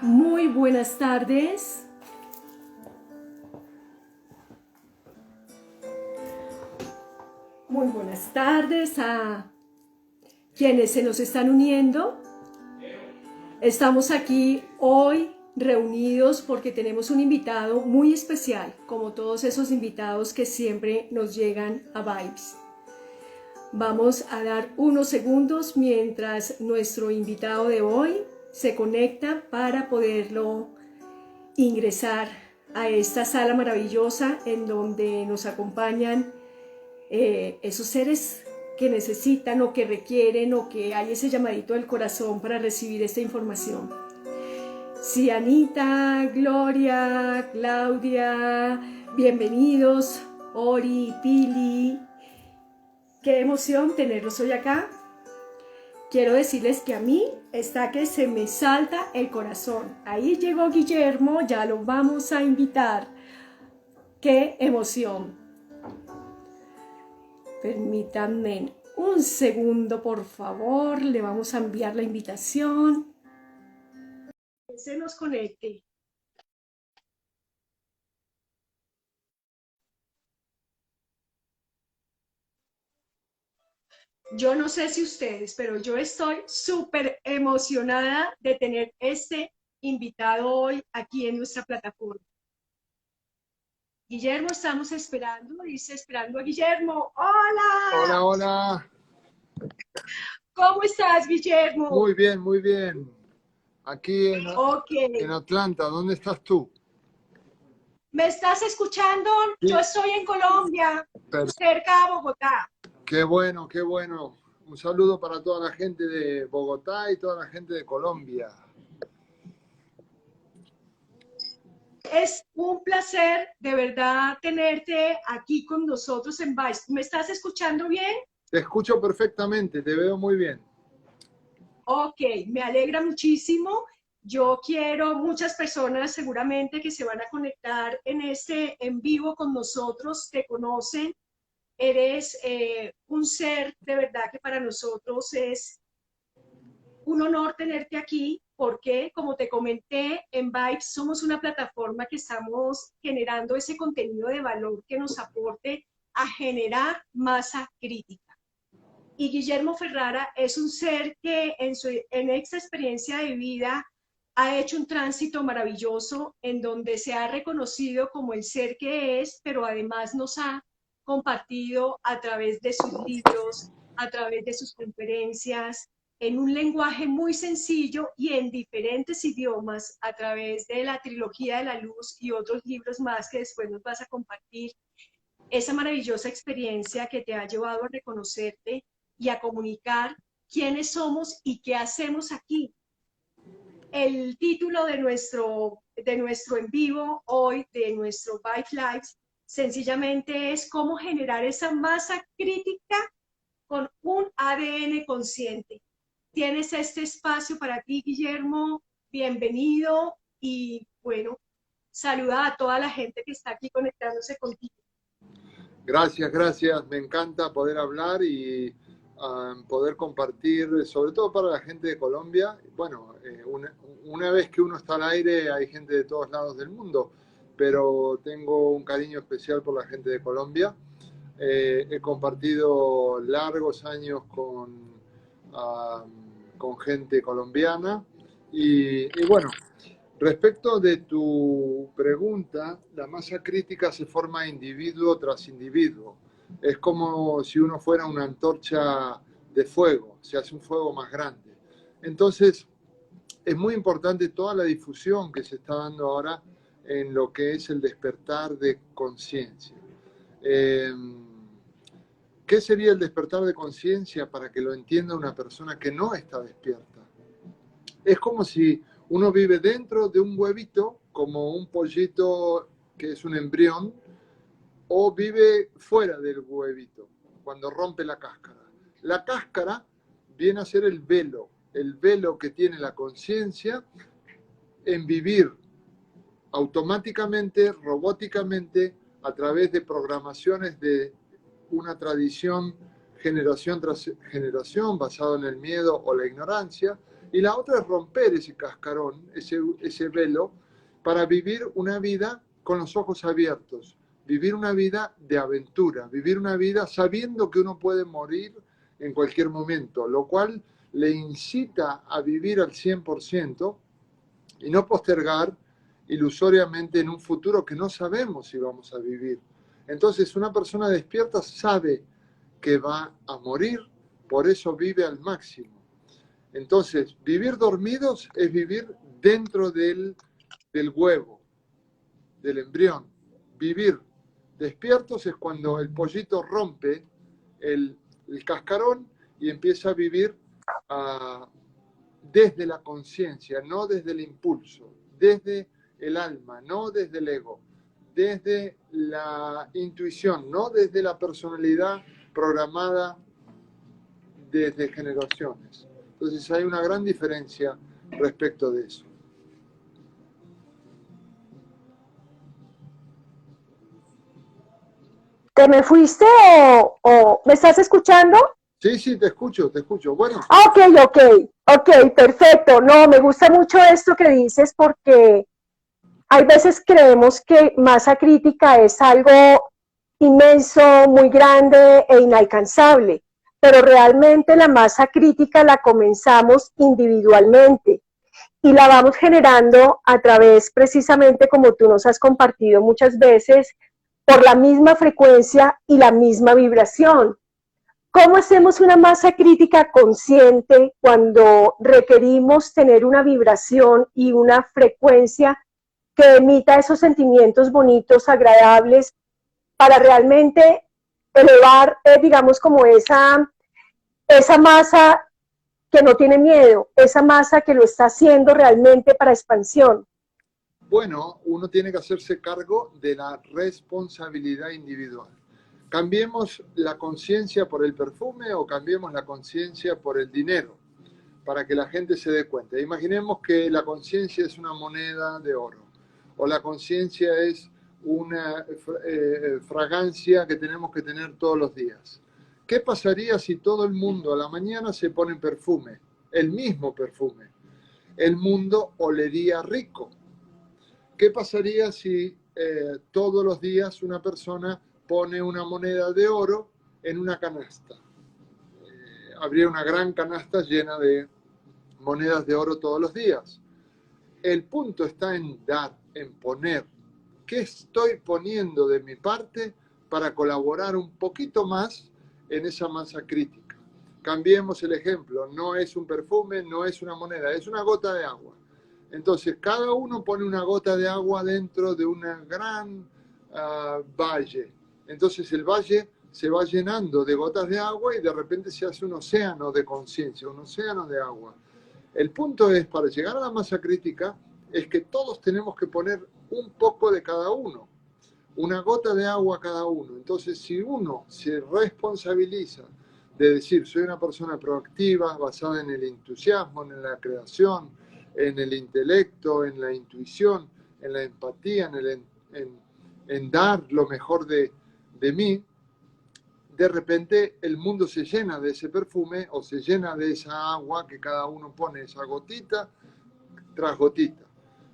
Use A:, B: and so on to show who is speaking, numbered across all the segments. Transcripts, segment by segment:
A: Muy buenas tardes. Muy buenas tardes a quienes se nos están uniendo. Estamos aquí hoy reunidos porque tenemos un invitado muy especial, como todos esos invitados que siempre nos llegan a Vibes. Vamos a dar unos segundos mientras nuestro invitado de hoy se conecta para poderlo ingresar a esta sala maravillosa en donde nos acompañan esos seres que necesitan o que requieren o que hay ese llamadito del corazón para recibir esta información. Sí, Anita, Gloria, Claudia, bienvenidos, Ori, Pili. Qué emoción tenerlos hoy acá. Quiero decirles que a mí está que se me salta el corazón. Ahí llegó Guillermo, ya lo vamos a invitar. ¡Qué emoción! Permítanme un segundo, por favor. Le vamos a enviar la invitación. Que se nos conecte. Yo no sé si ustedes, pero yo estoy súper emocionada de tener este invitado hoy aquí en nuestra plataforma. Guillermo, estamos esperando, dice esperando a Guillermo.
B: Hola,
A: ¡Hola!
B: hola.
A: ¿Cómo estás, Guillermo?
B: Muy bien, muy bien. Aquí
A: Ok.
B: en Atlanta, ¿dónde estás tú?
A: ¿Me estás escuchando? Yo
B: Sí,
A: estoy en Colombia,
B: per-
A: cerca de Bogotá.
B: qué bueno, qué bueno. Un saludo para toda la gente de Bogotá y toda la gente de Colombia.
A: Es un placer de verdad tenerte aquí con nosotros en Vice. ¿Me estás escuchando bien?
B: Te escucho perfectamente, te veo muy bien.
A: Ok, me alegra muchísimo. Yo quiero muchas personas seguramente que se van a conectar en este en vivo con nosotros, te conocen. Eres un ser de verdad que para nosotros es un honor tenerte aquí porque, como te comenté, en Vibes somos una plataforma que estamos generando ese contenido de valor que nos aporte a generar masa crítica. Y Guillermo Ferrara es un ser que en esta experiencia de vida ha hecho un tránsito maravilloso en donde se ha reconocido como el ser que es, pero además nos ha compartido a través de sus libros, a través de sus conferencias, en un lenguaje muy sencillo y en diferentes idiomas, a través de la trilogía de la luz y otros libros más que después nos vas a compartir, esa maravillosa experiencia que te ha llevado a reconocerte y a comunicar quiénes somos y qué hacemos aquí. El título de nuestro en vivo hoy, de nuestro Bike Lives, sencillamente es cómo generar esa masa crítica con un ADN consciente. Tienes este espacio para ti, Guillermo. Bienvenido y bueno, saluda a toda la gente que está aquí conectándose contigo.
B: Gracias, gracias. Me encanta poder hablar y poder compartir, sobre todo para la gente de Colombia. Bueno, una vez que uno está al aire hay gente de todos lados del mundo, pero tengo un cariño especial por la gente de Colombia. He compartido largos años uh, con gente colombiana y bueno, respecto de tu pregunta, la masa crítica se forma individuo tras individuo. Es como si uno fuera una antorcha de fuego, se hace un fuego más grande. Entonces, es muy importante toda la difusión que se está dando ahora en lo que es el despertar de conciencia. Eh, ¿Qué sería el despertar de conciencia para que lo entienda una persona que no está despierta? Es como si uno vive dentro de un huevito, como un pollito que es un embrión, o vive fuera del huevito, cuando rompe la cáscara. La cáscara viene a ser el velo que tiene la conciencia en vivir automáticamente, robóticamente, a través de programaciones de una tradición generación tras generación basado en el miedo o la ignorancia, Y la otra es romper ese cascarón, ese velo, para vivir una vida con los ojos abiertos, vivir una vida de aventura, vivir una vida sabiendo que uno puede morir en cualquier momento, lo cual le incita a vivir al 100% y no postergar ilusoriamente en un futuro que no sabemos si vamos a vivir. Entonces, una persona despierta sabe que va a morir, por eso vive al máximo. Entonces, vivir dormidos es vivir dentro del huevo, del embrión. Vivir despiertos es cuando el pollito rompe el cascarón y empieza a vivir desde la conciencia, no desde el impulso, desde el alma, no desde el ego, desde la intuición, no desde la personalidad programada desde generaciones. Entonces hay una gran diferencia respecto de eso.
A: ¿Te me fuiste o me estás escuchando?
B: Sí, sí, te escucho, te escucho. Bueno.
A: Ok, perfecto. No, me gusta mucho esto que dices porque hay veces creemos que masa crítica es algo inmenso, muy grande e inalcanzable, pero realmente la masa crítica la comenzamos individualmente y la vamos generando a través, precisamente como tú nos has compartido muchas veces, por la misma frecuencia y la misma vibración. ¿Cómo hacemos una masa crítica consciente cuando requerimos tener una vibración y una frecuencia que emita esos sentimientos bonitos, agradables, para realmente elevar, digamos, como esa masa que no tiene miedo, esa masa que lo está haciendo realmente para expansión?
B: Bueno, uno tiene que hacerse cargo de la responsabilidad individual. Cambiemos la conciencia por el perfume o cambiemos la conciencia por el dinero, para que la gente se dé cuenta. Imaginemos que la conciencia es una moneda de oro, o la conciencia es una fragancia que tenemos que tener todos los días. ¿Qué pasaría si todo el mundo a la mañana se pone perfume, el mismo perfume? El mundo olería rico. ¿Qué pasaría si todos los días una persona pone una moneda de oro en una canasta? Habría una gran canasta llena de monedas de oro todos los días. El punto está en dar, en poner. ¿Qué estoy poniendo de mi parte para colaborar un poquito más en esa masa crítica? Cambiemos el ejemplo. No es un perfume, no es una moneda, es una gota de agua. Entonces, cada uno pone una gota de agua dentro de una gran valle. Entonces, el valle se va llenando de gotas de agua y de repente se hace un océano de conciencia, un océano de agua. El punto es, para llegar a la masa crítica, es que todos tenemos que poner un poco de cada uno, una gota de agua cada uno. Entonces, si uno se responsabiliza de decir, soy una persona proactiva, basada en el entusiasmo, en la creación, en el intelecto, en la intuición, en la empatía, en dar lo mejor de mí, de repente el mundo se llena de ese perfume o se llena de esa agua que cada uno pone, esa gotita tras gotita,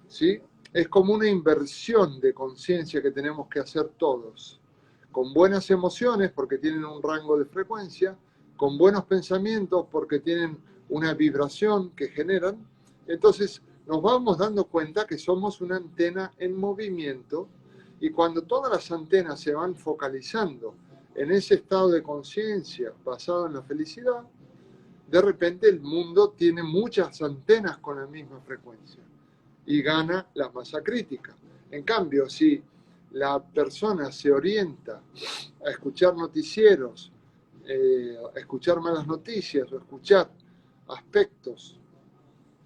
B: ¿sí? Es como una inversión de conciencia que tenemos que hacer todos, con buenas emociones porque tienen un rango de frecuencia, con buenos pensamientos porque tienen una vibración que generan. Entonces nos vamos dando cuenta que somos una antena en movimiento y cuando todas las antenas se van focalizando en ese estado de conciencia basado en la felicidad, de repente el mundo tiene muchas antenas con la misma frecuencia y gana la masa crítica. En cambio, si la persona se orienta a escuchar noticieros, a escuchar malas noticias o escuchar aspectos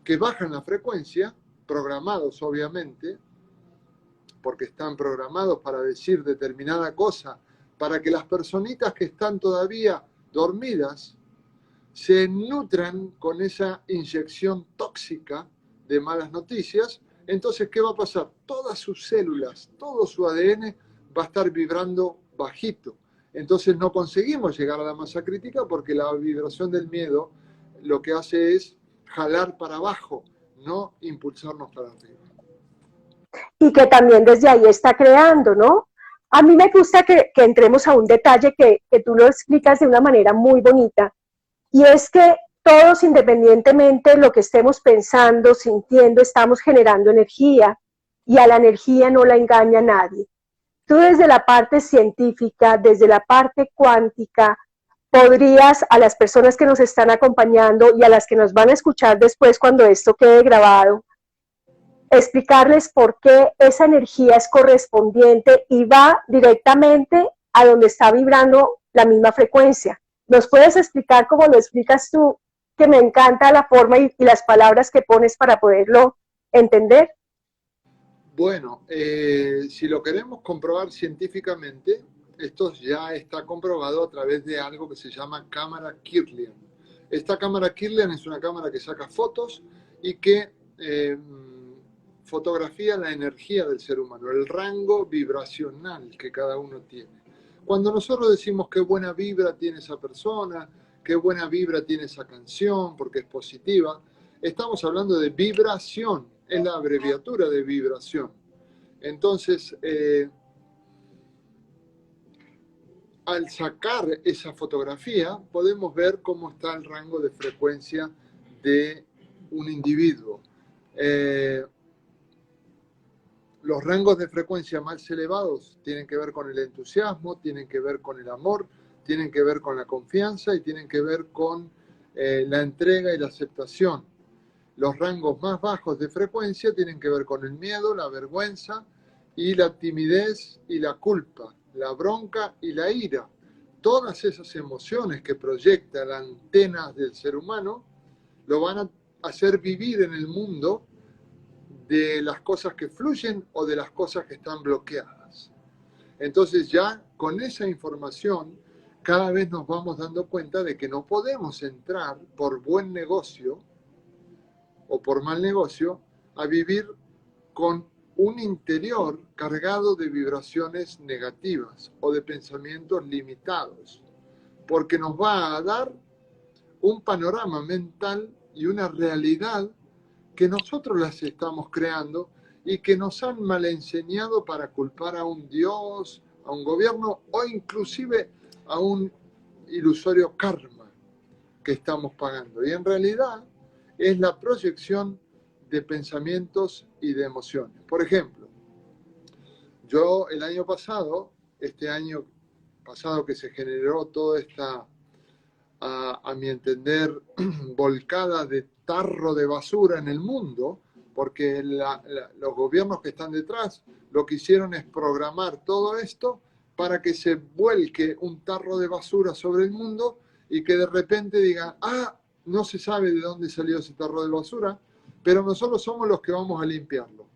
B: que bajan la frecuencia, programados obviamente, porque están programados para decir determinada cosa, para que las personitas que están todavía dormidas se nutran con esa inyección tóxica de malas noticias, entonces, ¿qué va a pasar? Todas sus células, todo su ADN va a estar vibrando bajito. Entonces no conseguimos llegar a la masa crítica porque la vibración del miedo lo que hace es jalar para abajo, no impulsarnos para arriba.
A: Y que también desde ahí está creando, ¿no? A mí me gusta que entremos a un detalle que tú lo explicas de una manera muy bonita, y es que todos, independientemente de lo que estemos pensando, sintiendo, estamos generando energía, y a la energía no la engaña nadie. Tú desde la parte científica, desde la parte cuántica, podrías a las personas que nos están acompañando y a las que nos van a escuchar después cuando esto quede grabado, explicarles por qué esa energía es correspondiente y va directamente a donde está vibrando la misma frecuencia. ¿Nos puedes explicar cómo lo explicas tú? Que me encanta la forma y las palabras que pones para poderlo entender.
B: Bueno, si lo queremos comprobar científicamente, esto ya está comprobado a través de algo que se llama cámara Kirlian. Esta cámara Kirlian es una cámara que saca fotos y que fotografía la energía del ser humano, el rango vibracional que cada uno tiene. Cuando nosotros decimos qué buena vibra tiene esa persona, qué buena vibra tiene esa canción, porque es positiva, estamos hablando de vibración, es la abreviatura de vibración. Entonces, al sacar esa fotografía, podemos ver cómo está el rango de frecuencia de un individuo. Los rangos de frecuencia más elevados tienen que ver con el entusiasmo, tienen que ver con el amor, tienen que ver con la confianza y tienen que ver con la entrega y la aceptación. Los rangos más bajos de frecuencia tienen que ver con el miedo, la vergüenza y la timidez y la culpa, la bronca y la ira. Todas esas emociones que proyecta la antena del ser humano lo van a hacer vivir en el mundo de las cosas que fluyen o de las cosas que están bloqueadas. Entonces ya con esa información cada vez nos vamos dando cuenta de que no podemos entrar por buen negocio o por mal negocio a vivir con un interior cargado de vibraciones negativas o de pensamientos limitados, porque nos va a dar un panorama mental y una realidad que nosotros las estamos creando y que nos han mal enseñado para culpar a un Dios, a un gobierno o inclusive a un ilusorio karma que estamos pagando. Y en realidad es la proyección de pensamientos y de emociones. Por ejemplo, yo el año pasado, este año pasado que se generó toda esta, a mi entender, volcada de tarro de basura en el mundo, porque los gobiernos que están detrás lo que hicieron es programar todo esto para que se vuelque un tarro de basura sobre el mundo y que de repente digan, no se sabe de dónde salió ese tarro de basura, pero nosotros somos los que vamos a limpiarlo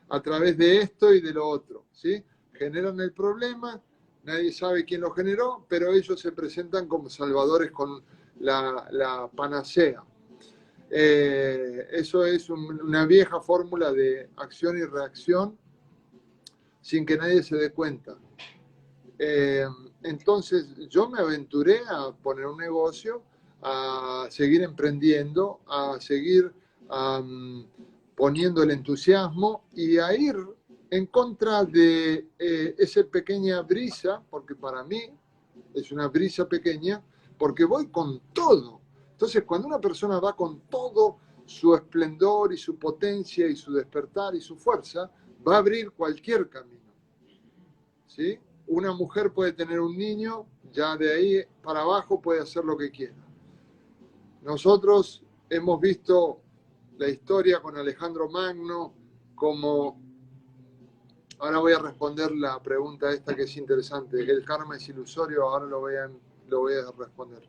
B: a través de esto y de lo otro, ¿sí? Generan el problema, nadie sabe quién lo generó, pero ellos se presentan como salvadores con la panacea. Eso es una vieja fórmula de acción y reacción sin que nadie se dé cuenta. Entonces yo me aventuré a poner un negocio, a seguir emprendiendo, a seguir poniendo el entusiasmo y a ir en contra de esa pequeña brisa, porque para mí es una brisa pequeña, porque voy con todo. Entonces, cuando una persona va con todo su esplendor y su potencia y su despertar y su fuerza, va a abrir cualquier camino. ¿Sí? Una mujer puede tener un niño, ya de ahí para abajo puede hacer lo que quiera. Nosotros hemos visto la historia con Alejandro Magno, como... Ahora voy a responder la pregunta esta que es interesante. ¿El karma es ilusorio? Ahora lo voy a responder.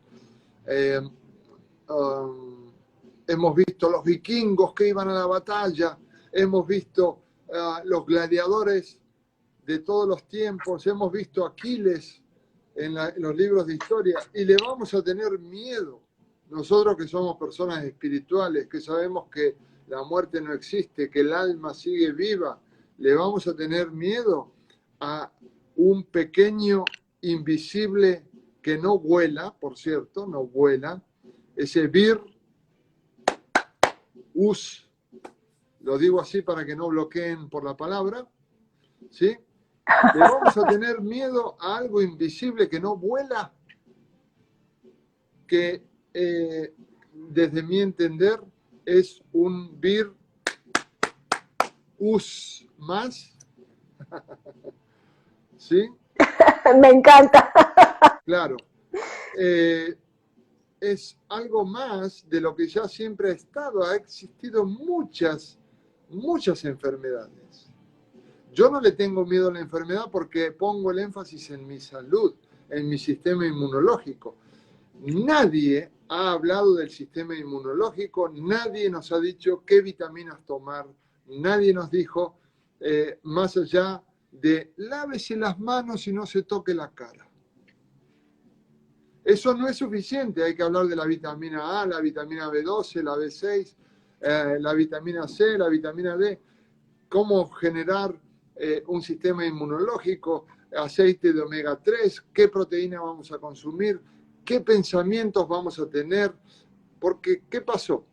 B: Hemos visto los vikingos que iban a la batalla, hemos visto los gladiadores de todos los tiempos, hemos visto a Aquiles en los libros de historia y le vamos a tener miedo. Nosotros que somos personas espirituales, que sabemos que la muerte no existe, que el alma sigue viva, le vamos a tener miedo a un pequeño invisible que no vuela, por cierto, no vuela, ese vir us, lo digo así para que no bloqueen por la palabra, ¿sí? Le vamos a tener miedo a algo invisible que no vuela, que desde mi entender es un vir us más, ¿sí?
C: Me encanta.
B: Claro. Es algo más de lo que ya siempre ha estado. Ha existido muchas enfermedades. Yo no le tengo miedo a la enfermedad porque pongo el énfasis en mi salud, en mi sistema inmunológico. Nadie ha hablado del sistema inmunológico, nadie nos ha dicho qué vitaminas tomar, nadie nos dijo, más allá de lávese las manos y no se toque la cara. Eso no es suficiente, hay que hablar de la vitamina A, la vitamina B12, la B6, la vitamina C, la vitamina D, cómo generar un sistema inmunológico, aceite de omega 3, qué proteína vamos a consumir, qué pensamientos vamos a tener, porque ¿qué pasó?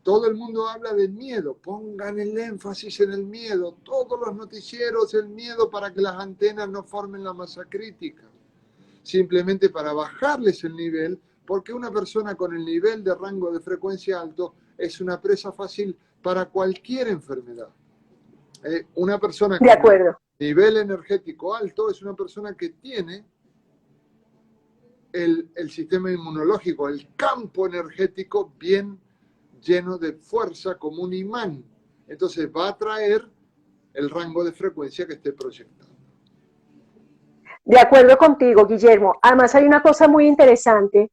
B: Todo el mundo habla del miedo, pongan el énfasis en el miedo, todos los noticieros, el miedo para que las antenas no formen la masa crítica. Simplemente para bajarles el nivel, porque una persona con el nivel de rango de frecuencia alto es una presa fácil para cualquier enfermedad. Una persona con nivel energético alto es una persona que tiene el sistema inmunológico, el campo energético bien lleno de fuerza como un imán. Entonces va a atraer el rango de frecuencia que esté proyectado.
C: De acuerdo contigo, Guillermo. Además hay una cosa muy interesante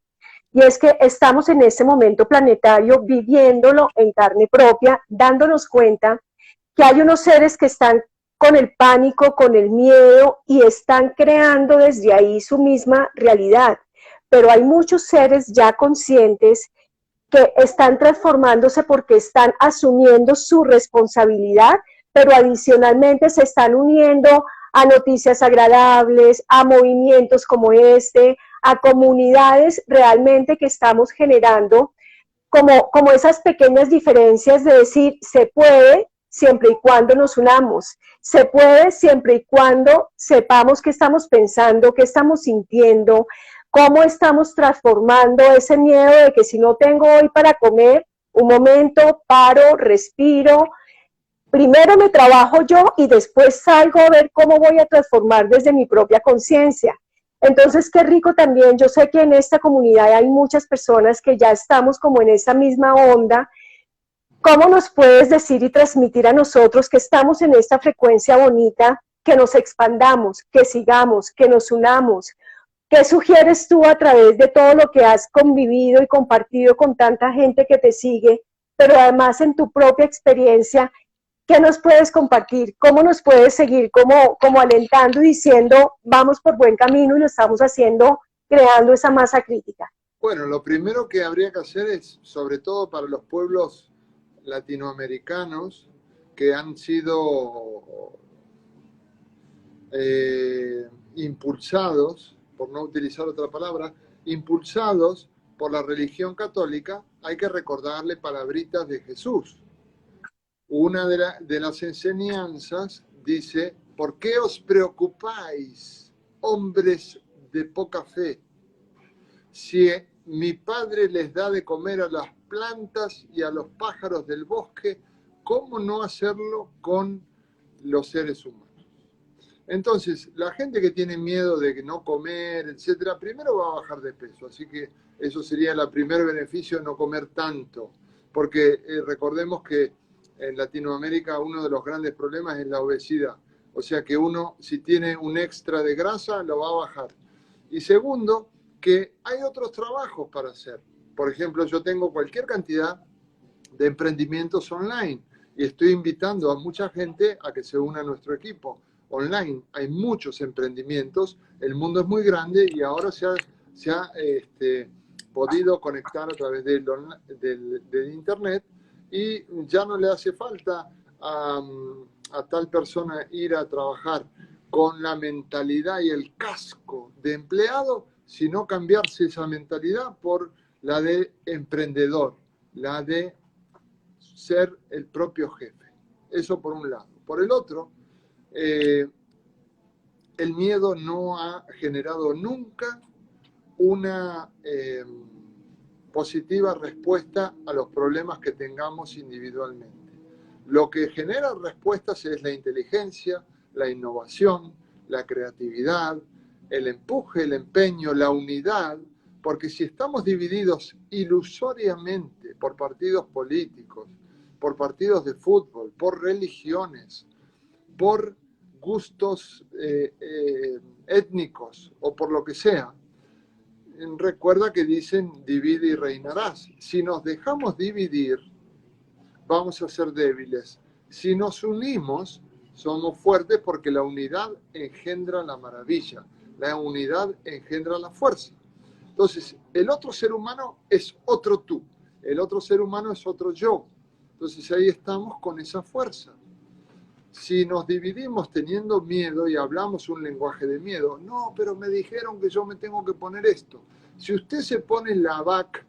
C: y es que estamos en este momento planetario viviéndolo en carne propia, dándonos cuenta que hay unos seres que están con el pánico, con el miedo y están creando desde ahí su misma realidad. Pero hay muchos seres ya conscientes que están transformándose porque están asumiendo su responsabilidad, pero adicionalmente se están uniendo a noticias agradables, a movimientos como este, a comunidades realmente que estamos generando como esas pequeñas diferencias de decir, se puede siempre y cuando nos unamos, se puede siempre y cuando sepamos qué estamos pensando, qué estamos sintiendo, cómo estamos transformando ese miedo de que si no tengo hoy para comer, un momento, paro, respiro, primero me trabajo yo y después salgo a ver cómo voy a transformar desde mi propia conciencia. Entonces, qué rico también, yo sé que en esta comunidad hay muchas personas que ya estamos como en esa misma onda. ¿Cómo nos puedes decir y transmitir a nosotros que estamos en esta frecuencia bonita, que nos expandamos, que sigamos, que nos unamos? ¿Qué sugieres tú a través de todo lo que has convivido y compartido con tanta gente que te sigue, pero además en tu propia experiencia? ¿Qué nos puedes compartir? ¿Cómo nos puedes seguir como alentando y diciendo vamos por buen camino y lo estamos haciendo, creando esa masa crítica?
B: Bueno, lo primero que habría que hacer es, sobre todo para los pueblos latinoamericanos que han sido impulsados, por no utilizar otra palabra, impulsados por la religión católica, hay que recordarle palabritas de Jesús. Una de las enseñanzas dice, ¿por qué os preocupáis, hombres de poca fe? Si mi Padre les da de comer a las plantas y a los pájaros del bosque, ¿cómo no hacerlo con los seres humanos? Entonces, la gente que tiene miedo de no comer, etcétera, primero va a bajar de peso. Así que eso sería el primer beneficio, no comer tanto. Porque recordemos que en Latinoamérica uno de los grandes problemas es la obesidad. O sea que uno, si tiene un extra de grasa, lo va a bajar. Y segundo, que hay otros trabajos para hacer. Por ejemplo, yo tengo cualquier cantidad de emprendimientos online y estoy invitando a mucha gente a que se una a nuestro equipo online. Hay muchos emprendimientos, el mundo es muy grande y ahora se ha podido conectar a través del internet y ya no le hace falta a tal persona ir a trabajar con la mentalidad y el casco de empleado, sino cambiarse esa mentalidad por la de emprendedor, la de ser el propio jefe. Eso por un lado. Por el otro, el miedo no ha generado nunca una positiva respuesta a los problemas que tengamos individualmente. Lo que genera respuestas es la inteligencia, la innovación, la creatividad, el empuje, el empeño, la unidad, porque si estamos divididos ilusoriamente por partidos políticos, por partidos de fútbol, por religiones, por gustos étnicos o por lo que sea, recuerda que dicen divide y reinarás. Si nos dejamos dividir, vamos a ser débiles. Si nos unimos, somos fuertes porque la unidad engendra la maravilla, la unidad engendra la fuerza. Entonces, el otro ser humano es otro tú, el otro ser humano es otro yo. Entonces ahí estamos con esa fuerza. Si nos dividimos teniendo miedo y hablamos un lenguaje de miedo, no, pero me dijeron que yo me tengo que poner esto. Si usted se pone la VAC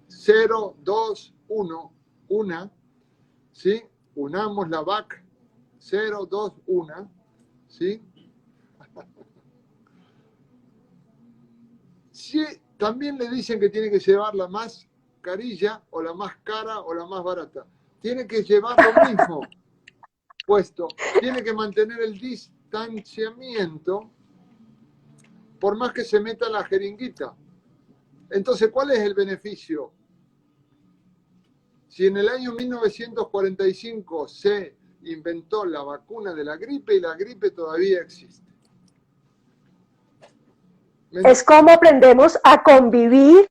B: 0, 2, 1, 1, ¿sí? Unamos la VAC 0, 2, 1, ¿sí? Sí, también le dicen que tiene que llevar la más carilla o la más cara o la más barata. Tiene que llevar lo mismo puesto. Tiene que mantener el distanciamiento por más que se meta la jeringuita. Entonces, ¿cuál es el beneficio? Si en el año 1945 se inventó la vacuna de la gripe y la gripe todavía existe.
C: Es como aprendemos a convivir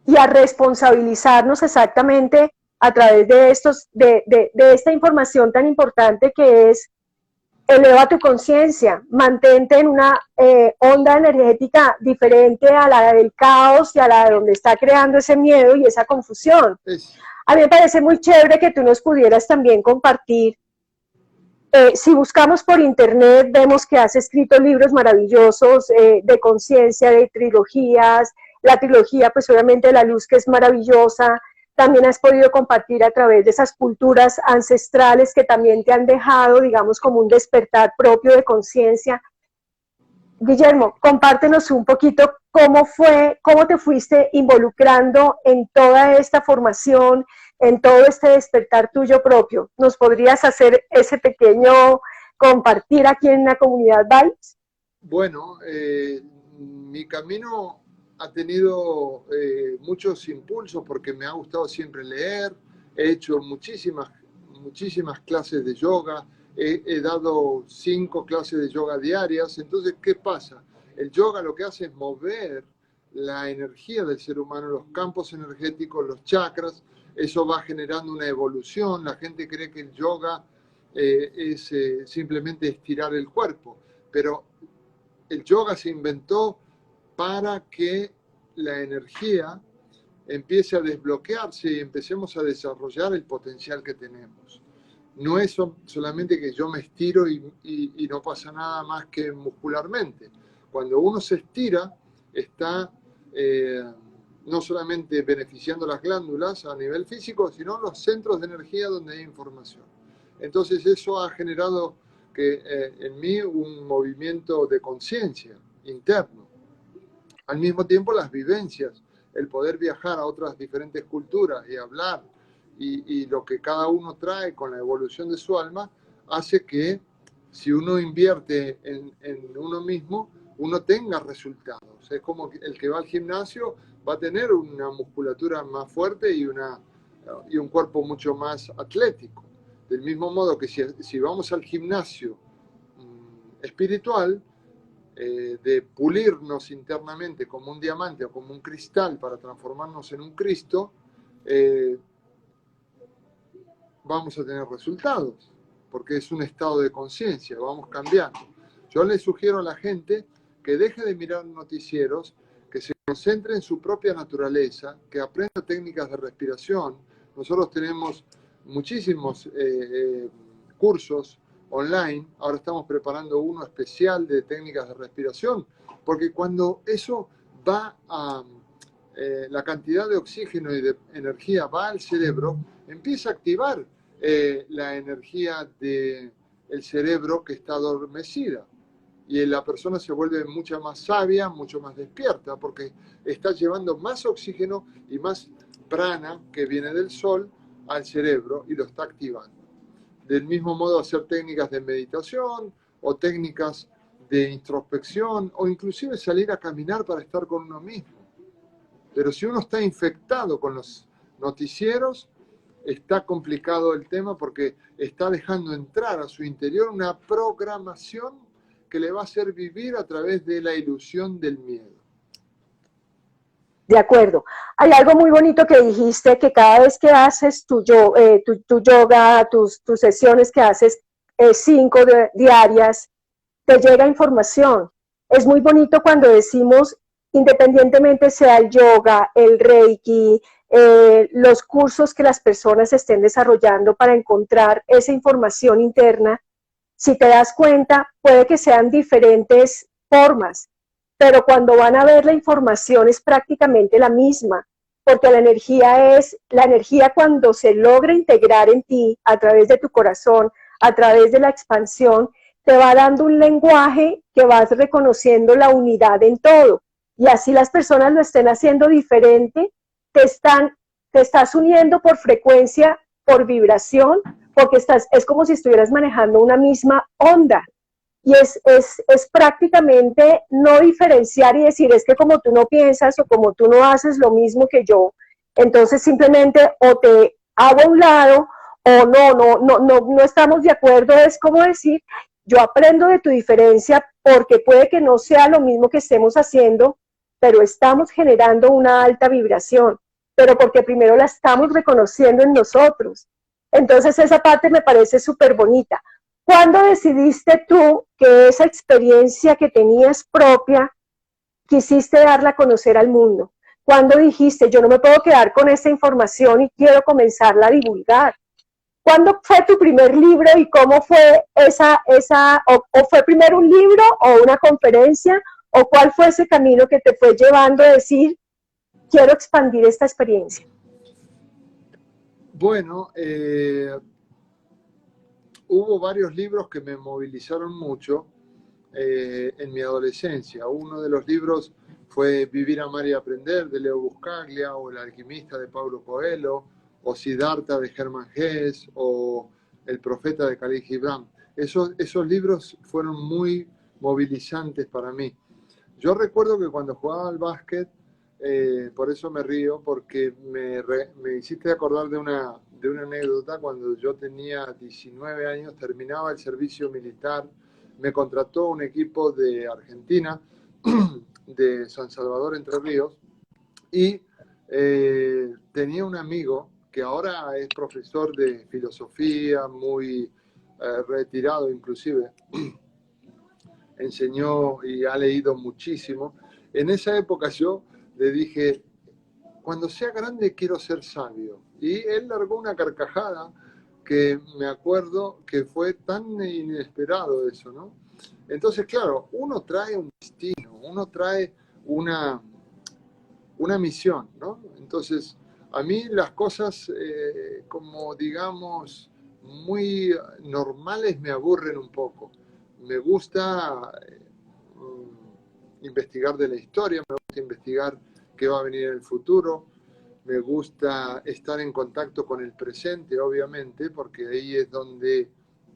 C: y a responsabilizarnos exactamente a través de esta información tan importante que es eleva tu conciencia, mantente en una onda energética diferente a la del caos y a la de donde está creando ese miedo y esa confusión. A mí me parece muy chévere que tú nos pudieras también compartir. Si buscamos por internet, vemos que has escrito libros maravillosos de conciencia, de trilogías, la trilogía, pues obviamente de la luz, que es maravillosa. También has podido compartir a través de esas culturas ancestrales que también te han dejado, digamos, como un despertar propio de conciencia. Guillermo, compártenos un poquito cómo te fuiste involucrando en toda esta formación, en todo este despertar tuyo propio. ¿Nos podrías hacer ese pequeño compartir aquí en la comunidad Vibes?
B: Bueno, mi camino ha tenido muchos impulsos porque me ha gustado siempre leer, he hecho muchísimas clases de yoga, he dado 5 clases de yoga diarias. Entonces, ¿qué pasa? El yoga lo que hace es mover la energía del ser humano, los campos energéticos, los chakras. Eso va generando una evolución. La gente cree que el yoga es simplemente estirar el cuerpo, pero el yoga se inventó para que la energía empiece a desbloquearse y empecemos a desarrollar el potencial que tenemos. No es solamente que yo me estiro y no pasa nada más que muscularmente. Cuando uno se estira, está no solamente beneficiando las glándulas a nivel físico, sino los centros de energía donde hay información. Entonces eso ha generado en mí un movimiento de conciencia interno. Al mismo tiempo, las vivencias, el poder viajar a otras diferentes culturas y hablar, y lo que cada uno trae con la evolución de su alma, hace que si uno invierte en uno mismo, uno tenga resultados. Es como el que va al gimnasio va a tener una musculatura más fuerte y un cuerpo mucho más atlético. Del mismo modo que si vamos al gimnasio espiritual, de pulirnos internamente como un diamante o como un cristal para transformarnos en un Cristo, vamos a tener resultados, porque es un estado de conciencia, vamos cambiando. Yo le sugiero a la gente que deje de mirar noticieros, que se concentre en su propia naturaleza, que aprenda técnicas de respiración. Nosotros tenemos muchísimos cursos online, ahora estamos preparando uno especial de técnicas de respiración, porque cuando eso va a la cantidad de oxígeno y de energía va al cerebro, empieza a activar la energía del cerebro que está adormecida. Y la persona se vuelve mucho más sabia, mucho más despierta, porque está llevando más oxígeno y más prana que viene del sol al cerebro y lo está activando. Del mismo modo, hacer técnicas de meditación o técnicas de introspección o inclusive salir a caminar para estar con uno mismo. Pero si uno está infectado con los noticieros, está complicado el tema porque está dejando entrar a su interior una programación que le va a hacer vivir a través de la ilusión del miedo.
C: De acuerdo. Hay algo muy bonito que dijiste, que cada vez que haces tu yoga, tus sesiones que haces 5 diarias, te llega información. Es muy bonito cuando decimos, independientemente sea el yoga, el reiki, los cursos que las personas estén desarrollando para encontrar esa información interna, si te das cuenta, puede que sean diferentes formas, pero cuando van a ver la información es prácticamente la misma, porque la energía cuando se logra integrar en ti a través de tu corazón, a través de la expansión, te va dando un lenguaje que vas reconociendo la unidad en todo. Y así las personas lo estén haciendo diferente, te estás uniendo por frecuencia, por vibración, porque es como si estuvieras manejando una misma onda. Y es prácticamente no diferenciar y decir, es que como tú no piensas o como tú no haces lo mismo que yo, entonces simplemente o te hago a un lado o no estamos de acuerdo. Es como decir, yo aprendo de tu diferencia porque puede que no sea lo mismo que estemos haciendo, pero estamos generando una alta vibración, pero porque primero la estamos reconociendo en nosotros. Entonces esa parte me parece súper bonita. ¿Cuándo decidiste tú que esa experiencia que tenías propia quisiste darla a conocer al mundo? ¿Cuándo dijiste, yo no me puedo quedar con esta información y quiero comenzarla a divulgar? ¿Cuándo fue tu primer libro y cómo fue o fue primero un libro o una conferencia, o cuál fue ese camino que te fue llevando a decir, quiero expandir esta experiencia?
B: Bueno, hubo varios libros que me movilizaron mucho en mi adolescencia. Uno de los libros fue Vivir, Amar y Aprender, de Leo Buscaglia, o El Alquimista, de Paulo Coelho, o Siddhartha, de Hermann Hesse, o El Profeta, de Khalil Gibran. Esos libros fueron muy movilizantes para mí. Yo recuerdo que cuando jugaba al básquet, por eso me río, porque me hiciste acordar de una anécdota. Cuando yo tenía 19 años, terminaba el servicio militar, me contrató un equipo de Argentina, de San Salvador, Entre Ríos, y tenía un amigo que ahora es profesor de filosofía, muy retirado inclusive, enseñó y ha leído muchísimo. En esa época yo le dije, cuando sea grande quiero ser sabio. Y él largó una carcajada que me acuerdo que fue tan inesperado eso, ¿no? Entonces, claro, uno trae un destino, uno trae una misión, ¿no? Entonces, a mí las cosas, como digamos, muy normales me aburren un poco. Me gusta investigar de la historia, me gusta investigar qué va a venir en el futuro, me gusta estar en contacto con el presente, obviamente, porque ahí es donde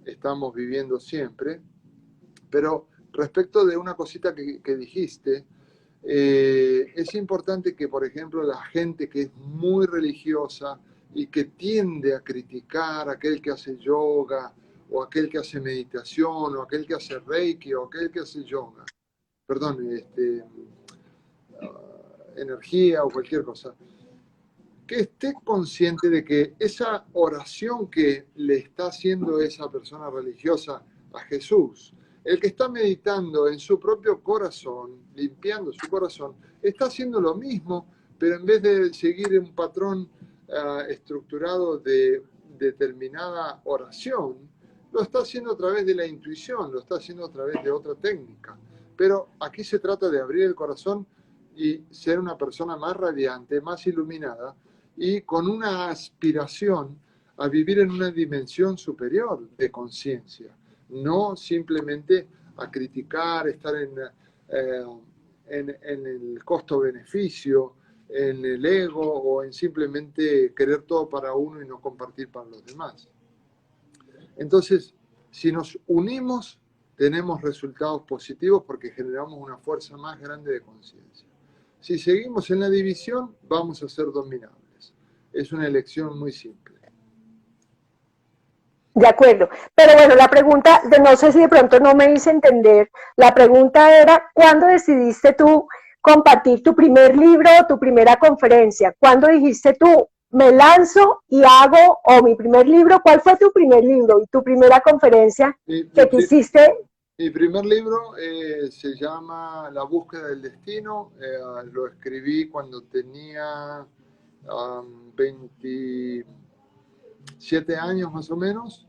B: estamos viviendo siempre. Pero respecto de una cosita que dijiste, es importante que, por ejemplo, la gente que es muy religiosa y que tiende a criticar a aquel que hace yoga, o aquel que hace meditación, o aquel que hace reiki, o aquel que hace yoga, perdón, energía o cualquier cosa, que esté consciente de que esa oración que le está haciendo esa persona religiosa a Jesús, el que está meditando en su propio corazón, limpiando su corazón, está haciendo lo mismo, pero en vez de seguir un patrón estructurado de determinada oración, lo está haciendo a través de la intuición, lo está haciendo a través de otra técnica. Pero aquí se trata de abrir el corazón y ser una persona más radiante, más iluminada y con una aspiración a vivir en una dimensión superior de conciencia, no simplemente a criticar, estar en el costo-beneficio, en el ego o en simplemente querer todo para uno y no compartir para los demás. Entonces, si nos unimos, tenemos resultados positivos porque generamos una fuerza más grande de conciencia. Si seguimos en la división, vamos a ser dominables. Es una elección muy simple.
C: De acuerdo. Pero bueno, la pregunta, no sé si de pronto no me hice entender, la pregunta era, ¿cuándo decidiste tú compartir tu primer libro o tu primera conferencia? ¿Cuándo dijiste tú, me lanzo y hago, o mi primer libro? ¿Cuál fue tu primer libro y tu primera conferencia que quisiste?
B: Mi primer libro se llama La búsqueda del destino. Lo escribí cuando tenía 27 años más o menos,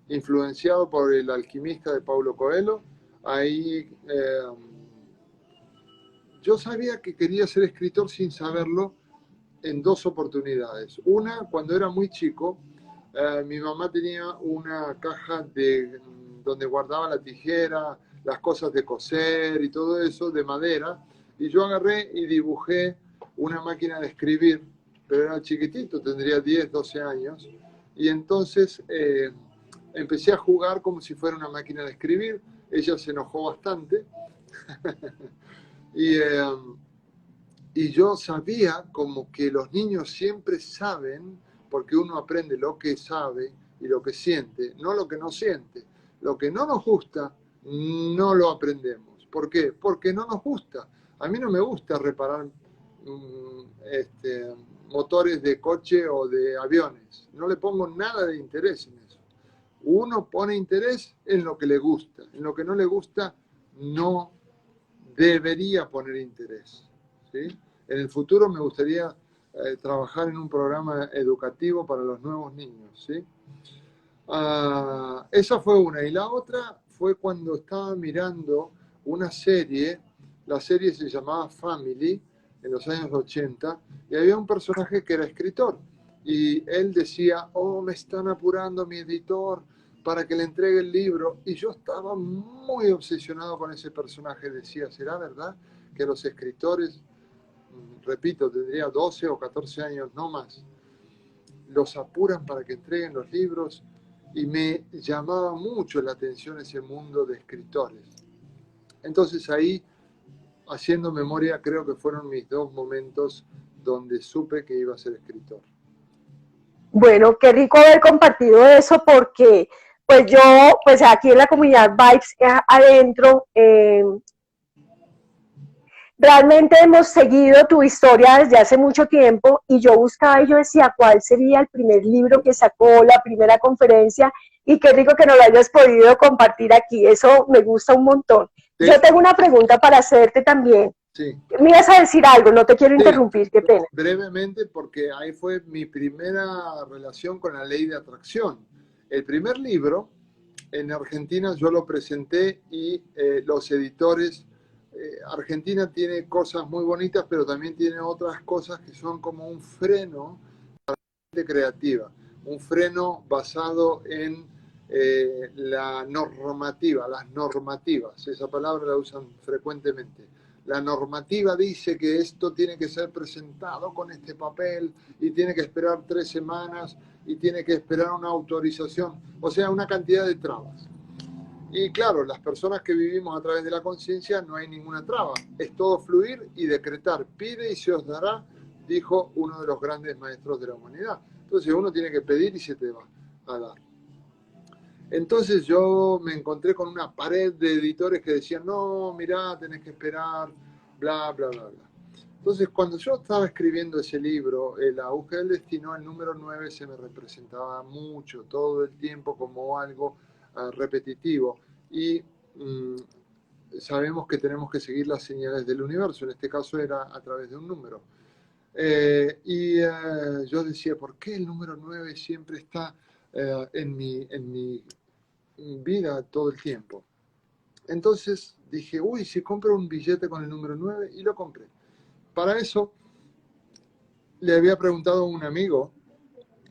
B: influenciado por El alquimista de Paulo Coelho. Ahí yo sabía que quería ser escritor sin saberlo en dos oportunidades. Una, cuando era muy chico, mi mamá tenía una caja donde guardaba la tijera, las cosas de coser y todo eso, de madera, y yo agarré y dibujé una máquina de escribir, pero era chiquitito, tendría 10, 12 años, y entonces empecé a jugar como si fuera una máquina de escribir. Ella se enojó bastante, y yo sabía como que los niños siempre saben, porque uno aprende lo que sabe y lo que siente, no lo que no siente. Lo que no nos gusta, no lo aprendemos. ¿Por qué? Porque no nos gusta. A mí no me gusta reparar motores de coche o de aviones. No le pongo nada de interés en eso. Uno pone interés en lo que le gusta. En lo que no le gusta, no debería poner interés. ¿Sí? En el futuro me gustaría trabajar en un programa educativo para los nuevos niños. ¿Sí? Esa fue una. Y la otra fue cuando estaba mirando una serie. La serie se llamaba Family, en los años 80, y había un personaje que era escritor. Y él decía, oh, me están apurando mi editor para que le entregue el libro. Y yo estaba muy obsesionado con ese personaje. Decía, ¿será verdad que los escritores, repito, tendría 12 o 14 años, no más, los apuran para que entreguen los libros? Y me llamaba mucho la atención ese mundo de escritores. Entonces ahí, haciendo memoria, creo que fueron mis dos momentos donde supe que iba a ser escritor.
C: Bueno, qué rico haber compartido eso porque pues yo, pues aquí en la comunidad Vibes adentro, realmente hemos seguido tu historia desde hace mucho tiempo y yo buscaba y yo decía cuál sería el primer libro que sacó, la primera conferencia, y qué rico que nos lo hayas podido compartir aquí, eso me gusta un montón. Sí. Yo tengo una pregunta para hacerte también.
B: Sí.
C: Me ibas a decir algo, no te quiero interrumpir, qué pena.
B: Brevemente, porque ahí fue mi primera relación con la ley de atracción. El primer libro, en Argentina yo lo presenté y los editores, Argentina tiene cosas muy bonitas, pero también tiene otras cosas que son como un freno para la gente creativa, un freno basado en la normativa, las normativas, esa palabra la usan frecuentemente. La normativa dice que esto tiene que ser presentado con este papel y tiene que esperar 3 semanas y tiene que esperar una autorización, o sea, una cantidad de trabas. Y claro, las personas que vivimos a través de la conciencia no hay ninguna traba, es todo fluir y decretar. Pide y se os dará, dijo uno de los grandes maestros de la humanidad. Entonces uno tiene que pedir y se te va a dar. Entonces yo me encontré con una pared de editores que decían, no, mirá, tenés que esperar, bla, bla, bla, bla. Entonces cuando yo estaba escribiendo ese libro, La búsqueda del destino, el número 9 se me representaba mucho, todo el tiempo como algo repetitivo. Y sabemos que tenemos que seguir las señales del universo, en este caso era a través de un número. Yo decía, ¿por qué el número 9 siempre está en mi vida todo el tiempo? Entonces dije, uy, si compro un billete con el número 9, y lo compré. Para eso le había preguntado a un amigo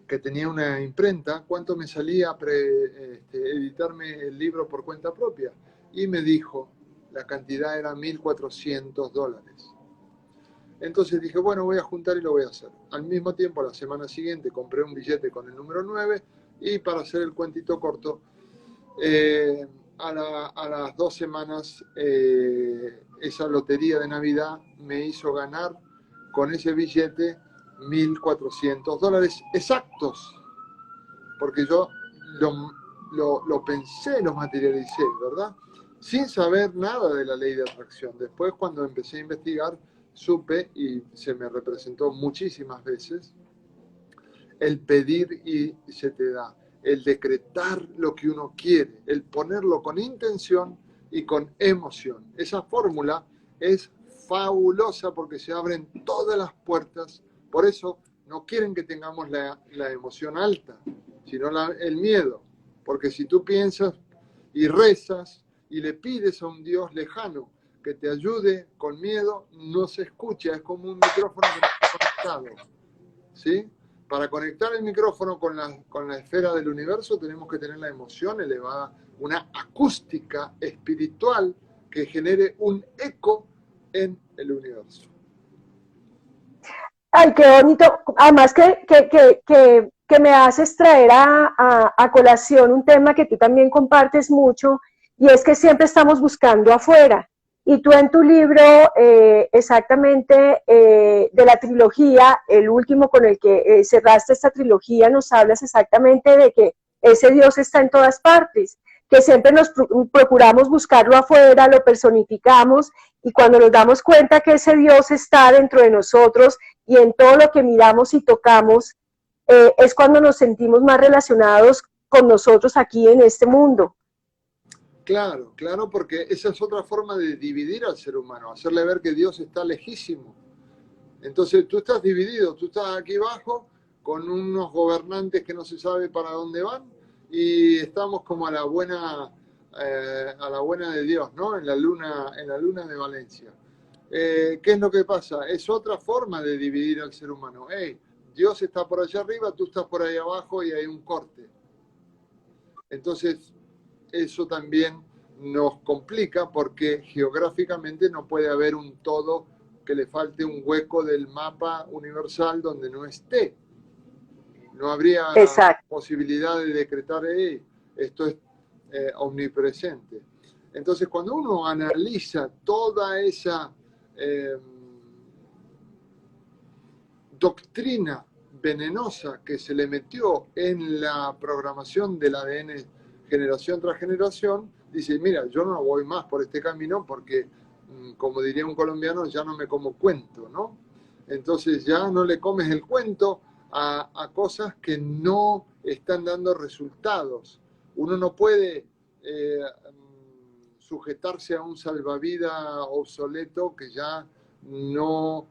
B: que tenía una imprenta cuánto me salía editarme el libro por cuenta propia. Y me dijo, la cantidad era $1.400. Entonces dije, bueno, voy a juntar y lo voy a hacer. Al mismo tiempo, la semana siguiente compré un billete con el número 9 y para hacer el cuentito corto, a las 2 semanas esa lotería de Navidad me hizo ganar con ese billete $1.400 exactos, porque yo lo pensé, lo materialicé, ¿verdad? Sin saber nada de la ley de atracción. Después, cuando empecé a investigar, supe, y se me representó muchísimas veces, el pedir y se te da, el decretar lo que uno quiere, el ponerlo con intención y con emoción. Esa fórmula es fabulosa porque se abren todas las puertas. Por eso no quieren que tengamos la emoción alta, sino el miedo. Porque si tú piensas y rezas y le pides a un Dios lejano que te ayude con miedo, no se escucha, es como un micrófono que no está conectado, ¿sí? Para conectar el micrófono con la esfera del universo tenemos que tener la emoción elevada, una acústica espiritual que genere un eco en el universo.
C: Ay, qué bonito. Además que me haces traer a colación un tema que tú también compartes mucho, y es que siempre estamos buscando afuera. Y tú en tu libro, exactamente, de la trilogía, el último con el que cerraste esta trilogía, nos hablas exactamente de que ese Dios está en todas partes, que siempre nos procuramos buscarlo afuera, lo personificamos, y cuando nos damos cuenta que ese Dios está dentro de nosotros y en todo lo que miramos y tocamos, es cuando nos sentimos más relacionados con nosotros aquí en este mundo.
B: Claro, claro, porque esa es otra forma de dividir al ser humano, hacerle ver que Dios está lejísimo. Entonces tú estás dividido, tú estás aquí abajo con unos gobernantes que no se sabe para dónde van y estamos como a la buena de Dios, ¿no? En la luna de Valencia. ¿Qué es lo que pasa? Es otra forma de dividir al ser humano. Hey, Dios está por allá arriba, tú estás por ahí abajo y hay un corte. Entonces, eso también nos complica porque geográficamente no puede haber un todo que le falte un hueco del mapa universal donde no esté. No habría posibilidad de decretar, esto es omnipresente. Entonces, cuando uno analiza toda esa doctrina venenosa que se le metió en la programación del ADN generación tras generación, dice, mira, yo no voy más por este camino porque, como diría un colombiano, ya no me como cuento, ¿no? Entonces ya no le comes el cuento a cosas que no están dando resultados. Uno no puede sujetarse a un salvavidas obsoleto que ya no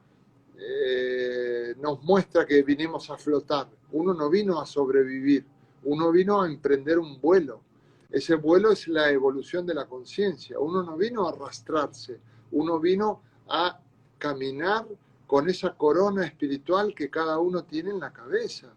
B: nos muestra que vinimos a flotar. Uno no vino a sobrevivir, uno vino a emprender un vuelo. Ese vuelo es la evolución de la conciencia. Uno no vino a arrastrarse, uno vino a caminar con esa corona espiritual que cada uno tiene en la cabeza.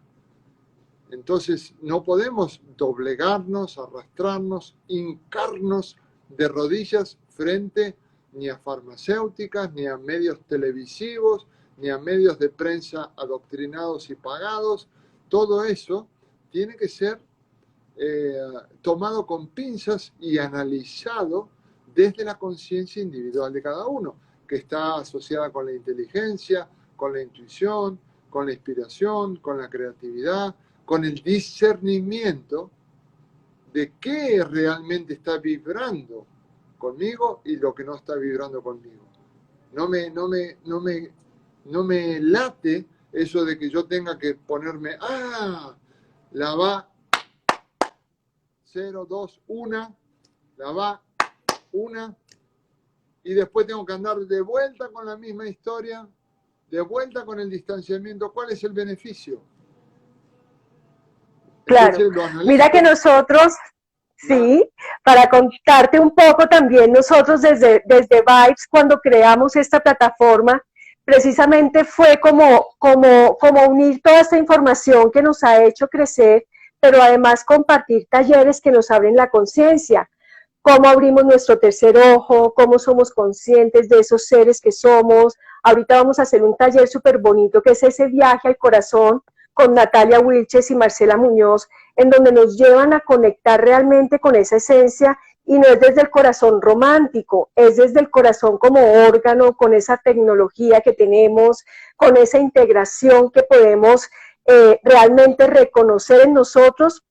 B: Entonces no podemos doblegarnos, arrastrarnos, hincarnos de rodillas frente ni a farmacéuticas, ni a medios televisivos, ni a medios de prensa adoctrinados y pagados. Todo eso tiene que ser tomado con pinzas y analizado desde la conciencia individual de cada uno, que está asociada con la inteligencia, con la intuición, con la inspiración, con la creatividad, con el discernimiento de qué realmente está vibrando conmigo y lo que no está vibrando conmigo. No me late eso de que yo tenga que ponerme, la va 0, 2, 1, la va 1, y después tengo que andar de vuelta con la misma historia, de vuelta con el distanciamiento. ¿Cuál es el beneficio?
C: Claro. Mira que nosotros ¿sí? Para contarte un poco también nosotros desde Vibes, cuando creamos esta plataforma, precisamente fue como unir toda esta información que nos ha hecho crecer, pero además compartir talleres que nos abren la conciencia, cómo abrimos nuestro tercer ojo, cómo somos conscientes de esos seres que somos. Ahorita vamos a hacer un taller súper bonito que es ese viaje al corazón con Natalia Wilches y Marcela Muñoz, en donde nos llevan a conectar realmente con esa esencia, y no es desde el corazón romántico, es desde el corazón como órgano, con esa tecnología que tenemos, con esa integración que podemos realmente reconocer en nosotros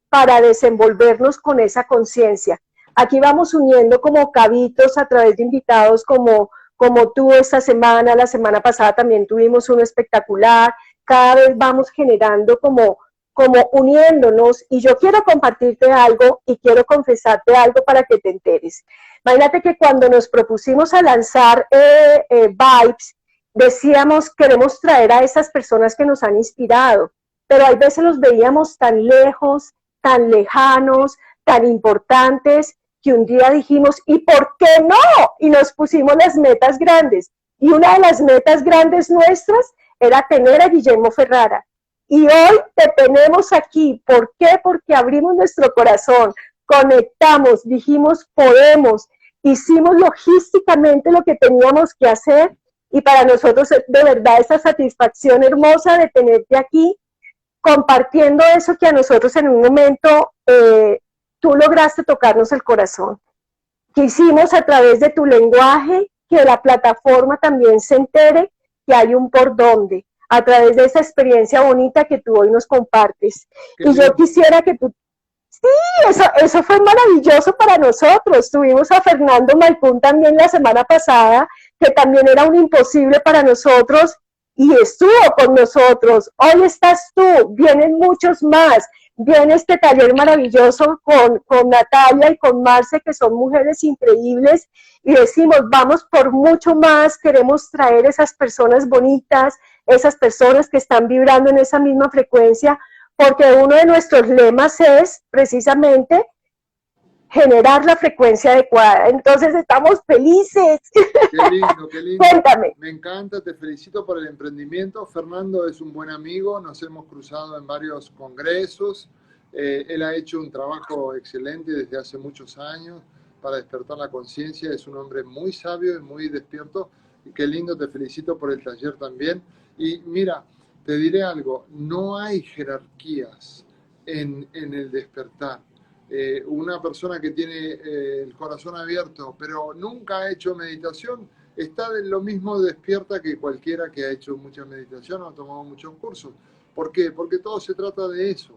C: para desenvolvernos con esa conciencia. Aquí vamos uniendo como cabitos a través de invitados como tú esta semana, la semana pasada también tuvimos uno espectacular. Cada vez vamos generando como uniéndonos, y yo quiero compartirte algo y quiero confesarte algo para que te enteres. Imagínate que cuando nos propusimos a lanzar Vibes, decíamos, queremos traer a esas personas que nos han inspirado, pero hay veces los veíamos tan lejos, tan lejanos, tan importantes, que un día dijimos, ¿y por qué no? Y nos pusimos las metas grandes, y una de las metas grandes nuestras era tener a Guillermo Ferrara. Y hoy te tenemos aquí. ¿Por qué? Porque abrimos nuestro corazón, conectamos, dijimos podemos, hicimos logísticamente lo que teníamos que hacer, y para nosotros es de verdad esa satisfacción hermosa de tenerte aquí, compartiendo eso que a nosotros en un momento tú lograste tocarnos el corazón. Que hicimos a través de tu lenguaje, que la plataforma también se entere que hay un por dónde, a través de esa experiencia bonita que tú hoy nos compartes. Y yo quisiera que tú... Sí, eso fue maravilloso para nosotros. Tuvimos a Fernando Malcún también la semana pasada, que también era un imposible para nosotros, y estuvo con nosotros. Hoy estás tú, vienen muchos más. Viene este taller maravilloso con Natalia y con Marce, que son mujeres increíbles, y decimos, vamos por mucho más, queremos traer esas personas bonitas, esas personas que están vibrando en esa misma frecuencia, porque uno de nuestros lemas es precisamente generar la frecuencia adecuada. Entonces estamos felices.
B: Qué lindo, qué lindo.
C: Cuéntame.
B: Me encanta, te felicito por el emprendimiento. Fernando es un buen amigo, nos hemos cruzado en varios congresos. Él ha hecho un trabajo excelente desde hace muchos años para despertar la conciencia. Es un hombre muy sabio y muy despierto. Y qué lindo, te felicito por el taller también. Y mira, te diré algo, no hay jerarquías en el despertar. Una persona que tiene el corazón abierto, pero nunca ha hecho meditación, está de lo mismo despierta que cualquiera que ha hecho mucha meditación o ha tomado muchos cursos. ¿Por qué? Porque todo se trata de eso.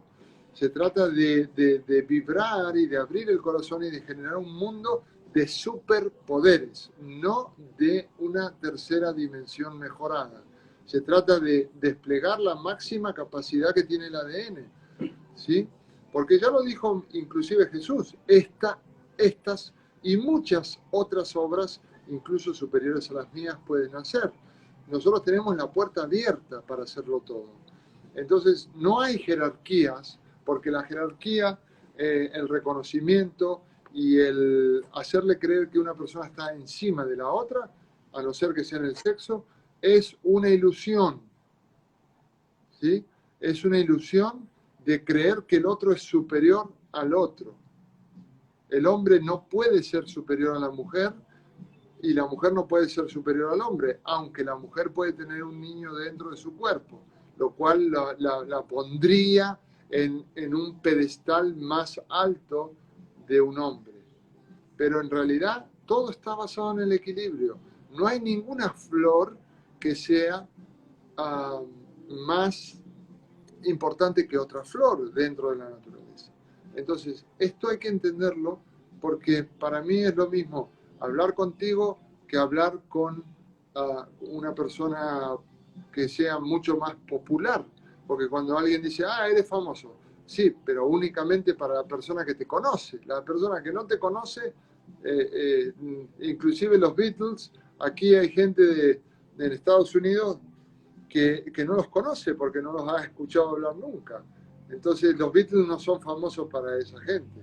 B: Se trata de vibrar y de abrir el corazón y de generar un mundo de superpoderes, no de una tercera dimensión mejorada. Se trata de desplegar la máxima capacidad que tiene el ADN, ¿sí? Porque ya lo dijo inclusive Jesús, estas y muchas otras obras, incluso superiores a las mías, pueden hacer. Nosotros tenemos la puerta abierta para hacerlo todo. Entonces, no hay jerarquías, porque la jerarquía, el reconocimiento y el hacerle creer que una persona está encima de la otra, a no ser que sea en el sexo, es una ilusión, ¿sí? Es una ilusión de creer que el otro es superior al otro. El hombre no puede ser superior a la mujer y la mujer no puede ser superior al hombre, aunque la mujer puede tener un niño dentro de su cuerpo, lo cual la pondría en un pedestal más alto de un hombre. Pero en realidad todo está basado en el equilibrio. No hay ninguna flor que sea más importante que otra flor dentro de la naturaleza. Entonces, esto hay que entenderlo, porque para mí es lo mismo hablar contigo que hablar con una persona que sea mucho más popular, porque cuando alguien dice, eres famoso, sí, pero únicamente para la persona que te conoce. La persona que no te conoce, inclusive los Beatles, aquí hay gente de Estados Unidos que no los conoce porque no los ha escuchado hablar nunca. Entonces los Beatles no son famosos para esa gente.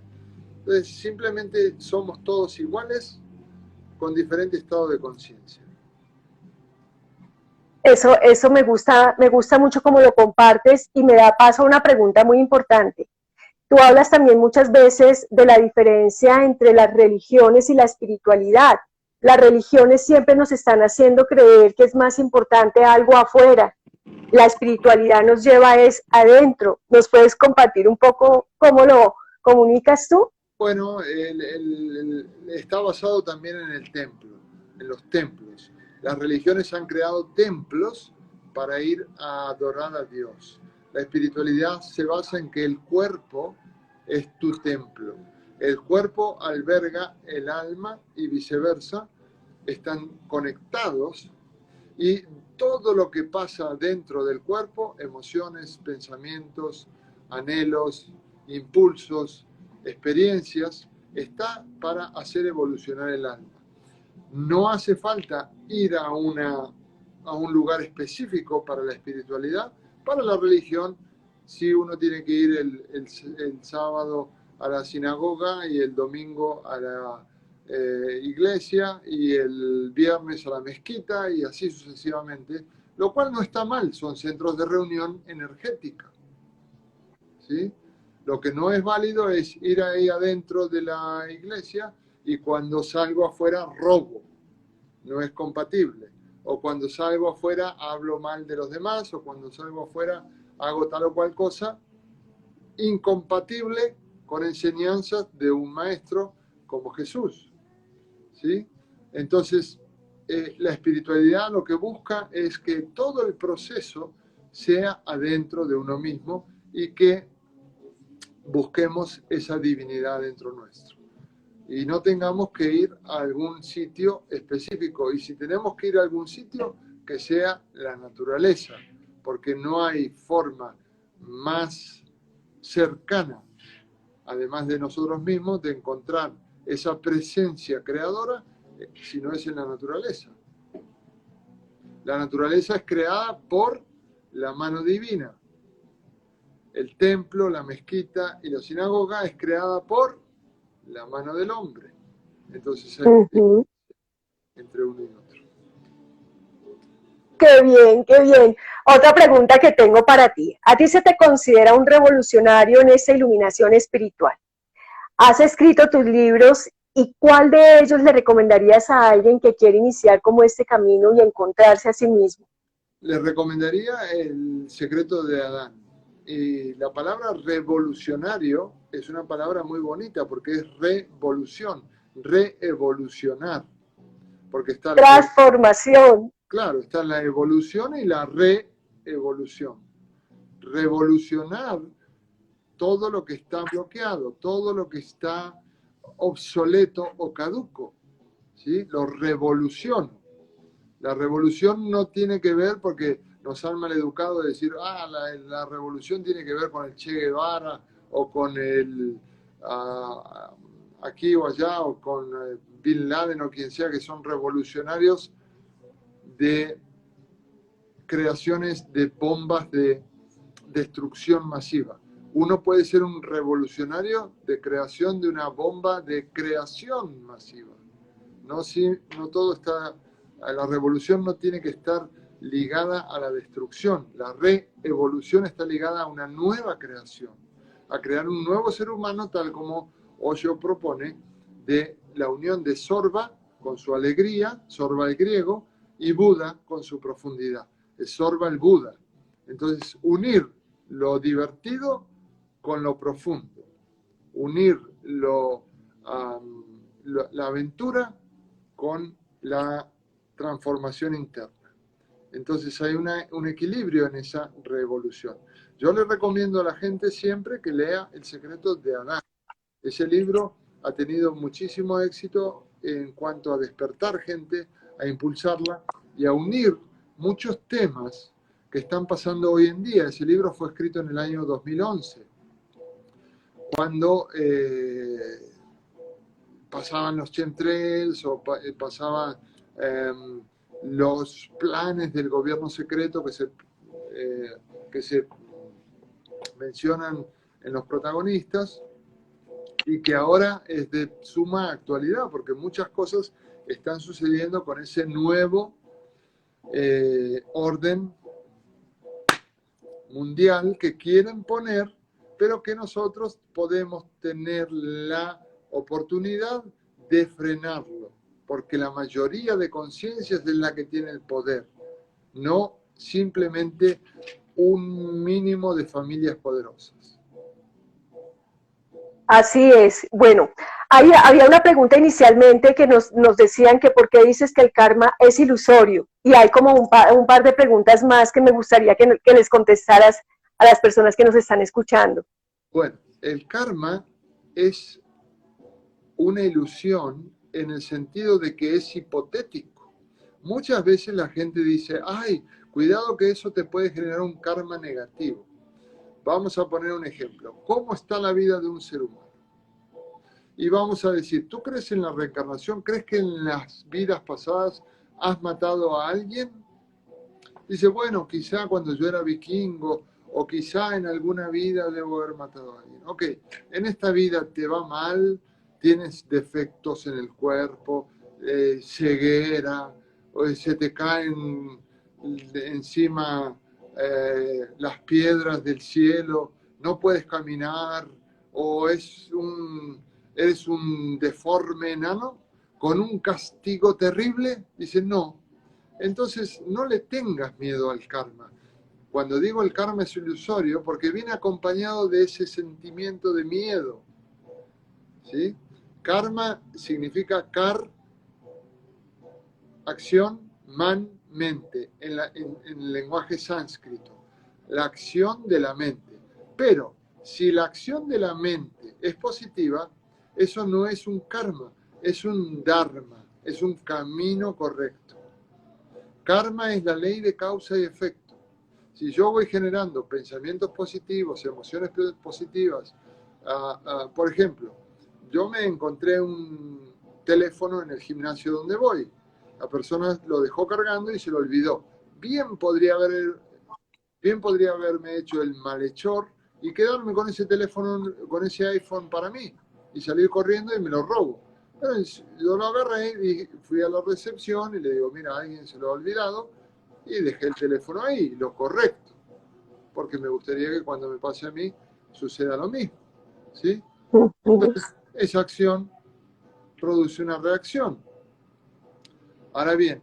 B: Entonces, simplemente somos todos iguales con diferente estado de conciencia.
C: Eso me gusta mucho cómo lo compartes y me da paso a una pregunta muy importante. Tú hablas también muchas veces de la diferencia entre las religiones y la espiritualidad. Las religiones siempre nos están haciendo creer que es más importante algo afuera. La espiritualidad nos lleva es adentro. ¿Nos puedes compartir un poco cómo lo comunicas tú?
B: Bueno, está basado también en el templo, en los templos. Las religiones han creado templos para ir a adorar a Dios. La espiritualidad se basa en que el cuerpo es tu templo. El cuerpo alberga el alma y viceversa. Están conectados y todo lo que pasa dentro del cuerpo, emociones, pensamientos, anhelos, impulsos, experiencias, está para hacer evolucionar el alma. No hace falta ir a un lugar específico para la espiritualidad. Para la religión, sí, uno tiene que ir el sábado a la sinagoga y el domingo a la iglesia y el viernes a la mezquita y así sucesivamente, lo cual no está mal, son centros de reunión energética, ¿sí? Lo que no es válido es ir ahí adentro de la iglesia y cuando salgo afuera robo, no es compatible. O cuando salgo afuera hablo mal de los demás, o cuando salgo afuera hago tal o cual cosa, incompatible con enseñanzas de un maestro como Jesús, ¿sí? Entonces, la espiritualidad lo que busca es que todo el proceso sea adentro de uno mismo y que busquemos esa divinidad dentro nuestro. Y no tengamos que ir a algún sitio específico. Y si tenemos que ir a algún sitio, que sea la naturaleza, porque no hay forma más cercana, además de nosotros mismos, de encontrar esa presencia creadora, si no es en la naturaleza. La naturaleza es creada por la mano divina. El templo, la mezquita y la sinagoga es creada por la mano del hombre. Entonces hay entre uno y otro.
C: Qué bien, qué bien. Otra pregunta que tengo para ti. ¿A ti se te considera un revolucionario en esta iluminación espiritual? Has escrito tus libros y ¿cuál de ellos le recomendarías a alguien que quiere iniciar como este camino y encontrarse a sí mismo?
B: Le recomendaría El secreto de Adán. Y la palabra revolucionario es una palabra muy bonita porque es revolución, reevolucionar. Porque está
C: transformación.
B: Claro, está la evolución y la reevolución. Revolucionar todo lo que está bloqueado, todo lo que está obsoleto o caduco, ¿sí? Lo revoluciono. La revolución no tiene que ver, porque nos han maleducado de decir, la revolución tiene que ver con el Che Guevara o con el aquí o allá o con Bin Laden o quien sea, que son revolucionarios de creaciones de bombas de destrucción masiva. Uno puede ser un revolucionario de creación de una bomba de creación masiva. No todo está... La revolución no tiene que estar ligada a la destrucción. La reevolución está ligada a una nueva creación, a crear un nuevo ser humano, tal como Osho propone, de la unión de Sorba con su alegría, Sorba el griego, y Buda con su profundidad. Es Sorba el Buda. Entonces, unir lo divertido con lo profundo, unir la aventura con la transformación interna. Entonces hay un equilibrio en esa revolución. Yo le recomiendo a la gente siempre que lea El secreto de Adán. Ese libro ha tenido muchísimo éxito en cuanto a despertar gente, a impulsarla y a unir muchos temas que están pasando hoy en día. Ese libro fue escrito en el año 2011, cuando pasaban los chemtrails o pasaban los planes del gobierno secreto que se mencionan en los protagonistas, y que ahora es de suma actualidad, porque muchas cosas están sucediendo con ese nuevo orden mundial que quieren poner, pero que nosotros podemos tener la oportunidad de frenarlo, porque la mayoría de conciencias es la que tiene el poder, no simplemente un mínimo de familias poderosas.
C: Así es. Bueno, había una pregunta inicialmente que nos decían que por qué dices que el karma es ilusorio. Y hay como un par de preguntas más que me gustaría que les contestaras a las personas que nos están escuchando.
B: Bueno, el karma es una ilusión en el sentido de que es hipotético. Muchas veces la gente dice, ay, cuidado que eso te puede generar un karma negativo. Vamos a poner un ejemplo. ¿Cómo está la vida de un ser humano? Y vamos a decir, ¿tú crees en la reencarnación? ¿Crees que en las vidas pasadas has matado a alguien? Dice, bueno, quizá cuando yo era vikingo o quizá en alguna vida debo haber matado a alguien. Ok, en esta vida te va mal, tienes defectos en el cuerpo, ceguera, o se te caen encima las piedras del cielo, no puedes caminar, o eres un deforme enano con un castigo terrible. Dice, no. Entonces, no le tengas miedo al karma. Cuando digo el karma es ilusorio, porque viene acompañado de ese sentimiento de miedo. ¿Sí? Karma significa acción, man, mente, en el lenguaje sánscrito. La acción de la mente. Pero, si la acción de la mente es positiva, eso no es un karma, es un dharma, es un camino correcto. Karma es la ley de causa y efecto. Si yo voy generando pensamientos positivos, emociones positivas, por ejemplo, yo me encontré un teléfono en el gimnasio donde voy. La persona lo dejó cargando y se lo olvidó. Bien podría haberme hecho el malhechor y quedarme con ese teléfono, con ese iPhone para mí, y salir corriendo y me lo robo. Entonces, yo lo agarré y fui a la recepción y le digo, mira, alguien se lo ha olvidado, y dejé el teléfono ahí, lo correcto, porque me gustaría que cuando me pase a mí suceda lo mismo, ¿sí? Entonces, esa acción produce una reacción. Ahora bien,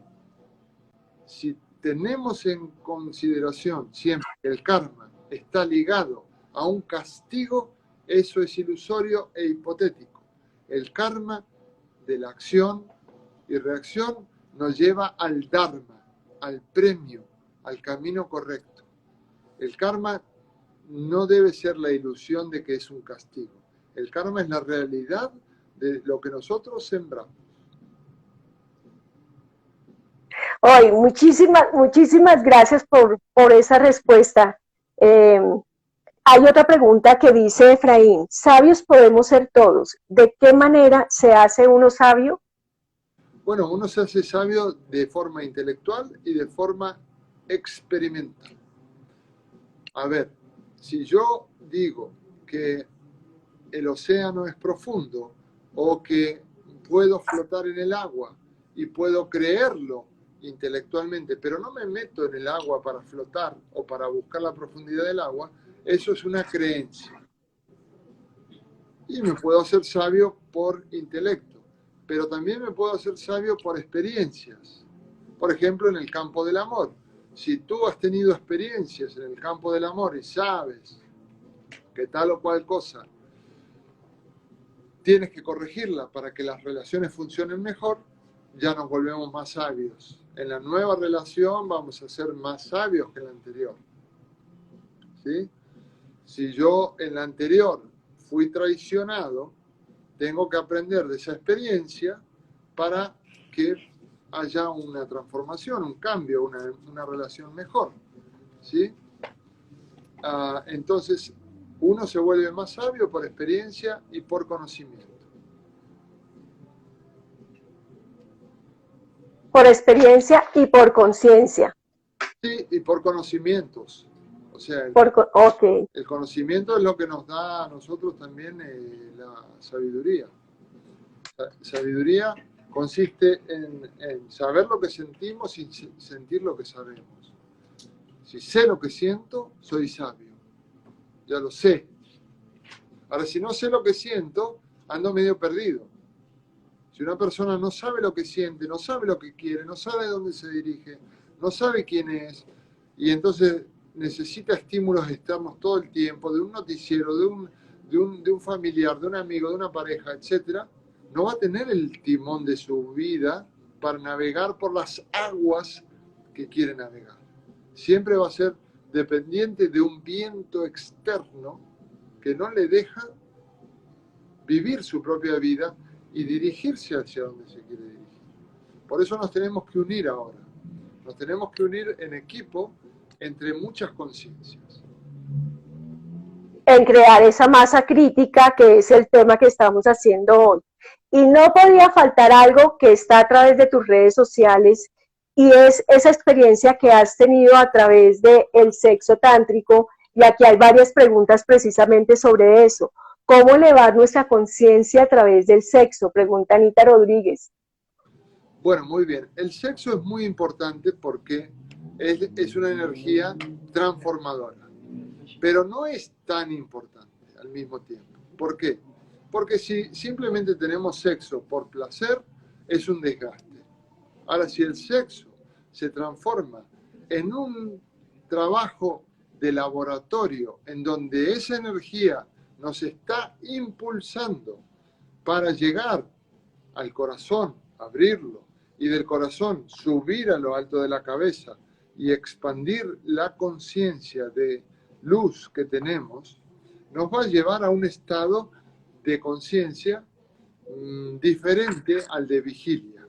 B: si tenemos en consideración siempre que el karma está ligado a un castigo, eso es ilusorio e hipotético. El karma de la acción y reacción nos lleva al dharma, al premio, al camino correcto. El karma no debe ser la ilusión de que es un castigo. El karma es la realidad de lo que nosotros sembramos.
C: Hoy, muchísimas gracias por esa respuesta. Hay otra pregunta que dice Efraín, ¿sabios podemos ser todos? ¿De qué manera se hace uno sabio?
B: Bueno, uno se hace sabio de forma intelectual y de forma experimental. A ver, si yo digo que el océano es profundo o que puedo flotar en el agua y puedo creerlo intelectualmente, pero no me meto en el agua para flotar o para buscar la profundidad del agua, eso es una creencia. Y me puedo hacer sabio por intelecto, pero también me puedo hacer sabio por experiencias. Por ejemplo, en el campo del amor. Si tú has tenido experiencias en el campo del amor y sabes que tal o cual cosa tienes que corregirla para que las relaciones funcionen mejor, ya nos volvemos más sabios. En la nueva relación vamos a ser más sabios que en la anterior. ¿Sí? Si yo en la anterior fui traicionado, tengo que aprender de esa experiencia para que haya una transformación, un cambio, una relación mejor. ¿Sí? Entonces, uno se vuelve más sabio por experiencia y por conocimiento.
C: Por experiencia y por conciencia.
B: Sí, y por conocimientos. O sea,
C: Ok.
B: el conocimiento es lo que nos da a nosotros también la sabiduría. Sabiduría consiste en saber lo que sentimos y sentir lo que sabemos. Si sé lo que siento, soy sabio. Ya lo sé. Ahora, si no sé lo que siento, ando medio perdido. Si una persona no sabe lo que siente, no sabe lo que quiere, no sabe dónde se dirige, no sabe quién es, y entonces necesita estímulos externos todo el tiempo, de un noticiero, de un familiar, de un amigo, de una pareja, etc., no va a tener el timón de su vida para navegar por las aguas que quiere navegar. Siempre va a ser dependiente de un viento externo que no le deja vivir su propia vida y dirigirse hacia donde se quiere dirigir. Por eso nos tenemos que unir ahora. Nos tenemos que unir en equipo entre muchas conciencias.
C: En crear esa masa crítica, que es el tema que estamos haciendo hoy. Y no podía faltar algo que está a través de tus redes sociales, y es esa experiencia que has tenido a través del sexo tántrico, y aquí hay varias preguntas precisamente sobre eso. ¿Cómo elevar nuestra conciencia a través del sexo? Pregunta Anita Rodríguez.
B: Bueno, muy bien. El sexo es muy importante porque es una energía transformadora, pero no es tan importante al mismo tiempo. ¿Por qué? Porque si simplemente tenemos sexo por placer, es un desgaste. Ahora, si el sexo se transforma en un trabajo de laboratorio en donde esa energía nos está impulsando para llegar al corazón, abrirlo, y del corazón subir a lo alto de la cabeza y expandir la conciencia de luz que tenemos, nos va a llevar a un estado de conciencia diferente al de vigilia.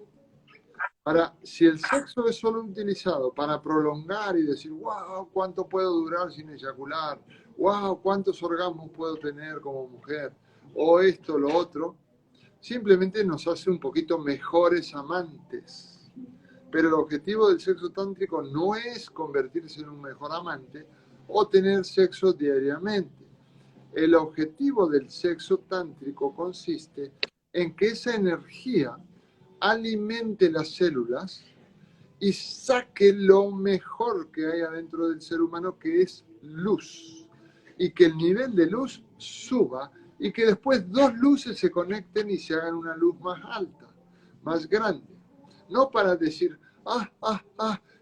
B: Ahora, si el sexo es solo utilizado para prolongar y decir, wow, ¿cuánto puedo durar sin eyacular? Wow, ¿cuántos orgasmos puedo tener como mujer? O esto, lo otro, simplemente nos hace un poquito mejores amantes. Pero el objetivo del sexo tántrico no es convertirse en un mejor amante o tener sexo diariamente. El objetivo del sexo tántrico consiste en que esa energía alimente las células y saque lo mejor que hay adentro del ser humano, que es luz. Y que el nivel de luz suba y que después dos luces se conecten y se hagan una luz más alta, más grande. No para decir,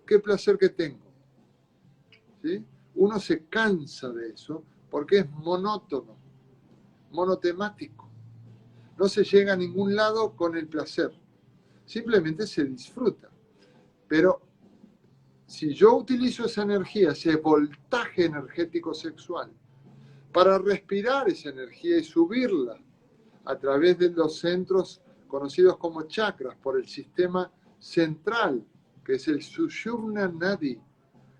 B: qué placer que tengo. ¿Sí? Uno se cansa de eso porque es monótono, monotemático. No se llega a ningún lado con el placer. Simplemente se disfruta. Pero si yo utilizo esa energía, ese voltaje energético sexual, para respirar esa energía y subirla a través de los centros conocidos como chakras, por el sistema central, que es el Sushumna Nadi,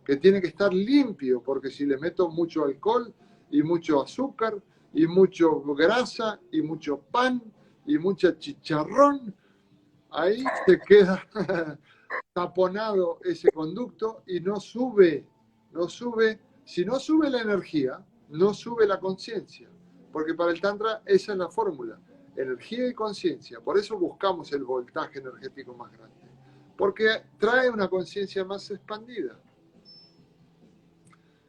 B: que tiene que estar limpio, porque si le meto mucho alcohol y mucho azúcar y mucho grasa y mucho pan y mucha chicharrón, ahí se queda taponado ese conducto y no sube. Si no sube la energía, no sube la conciencia, porque para el Tantra esa es la fórmula, energía y conciencia. Por eso buscamos el voltaje energético más grande, porque trae una conciencia más expandida.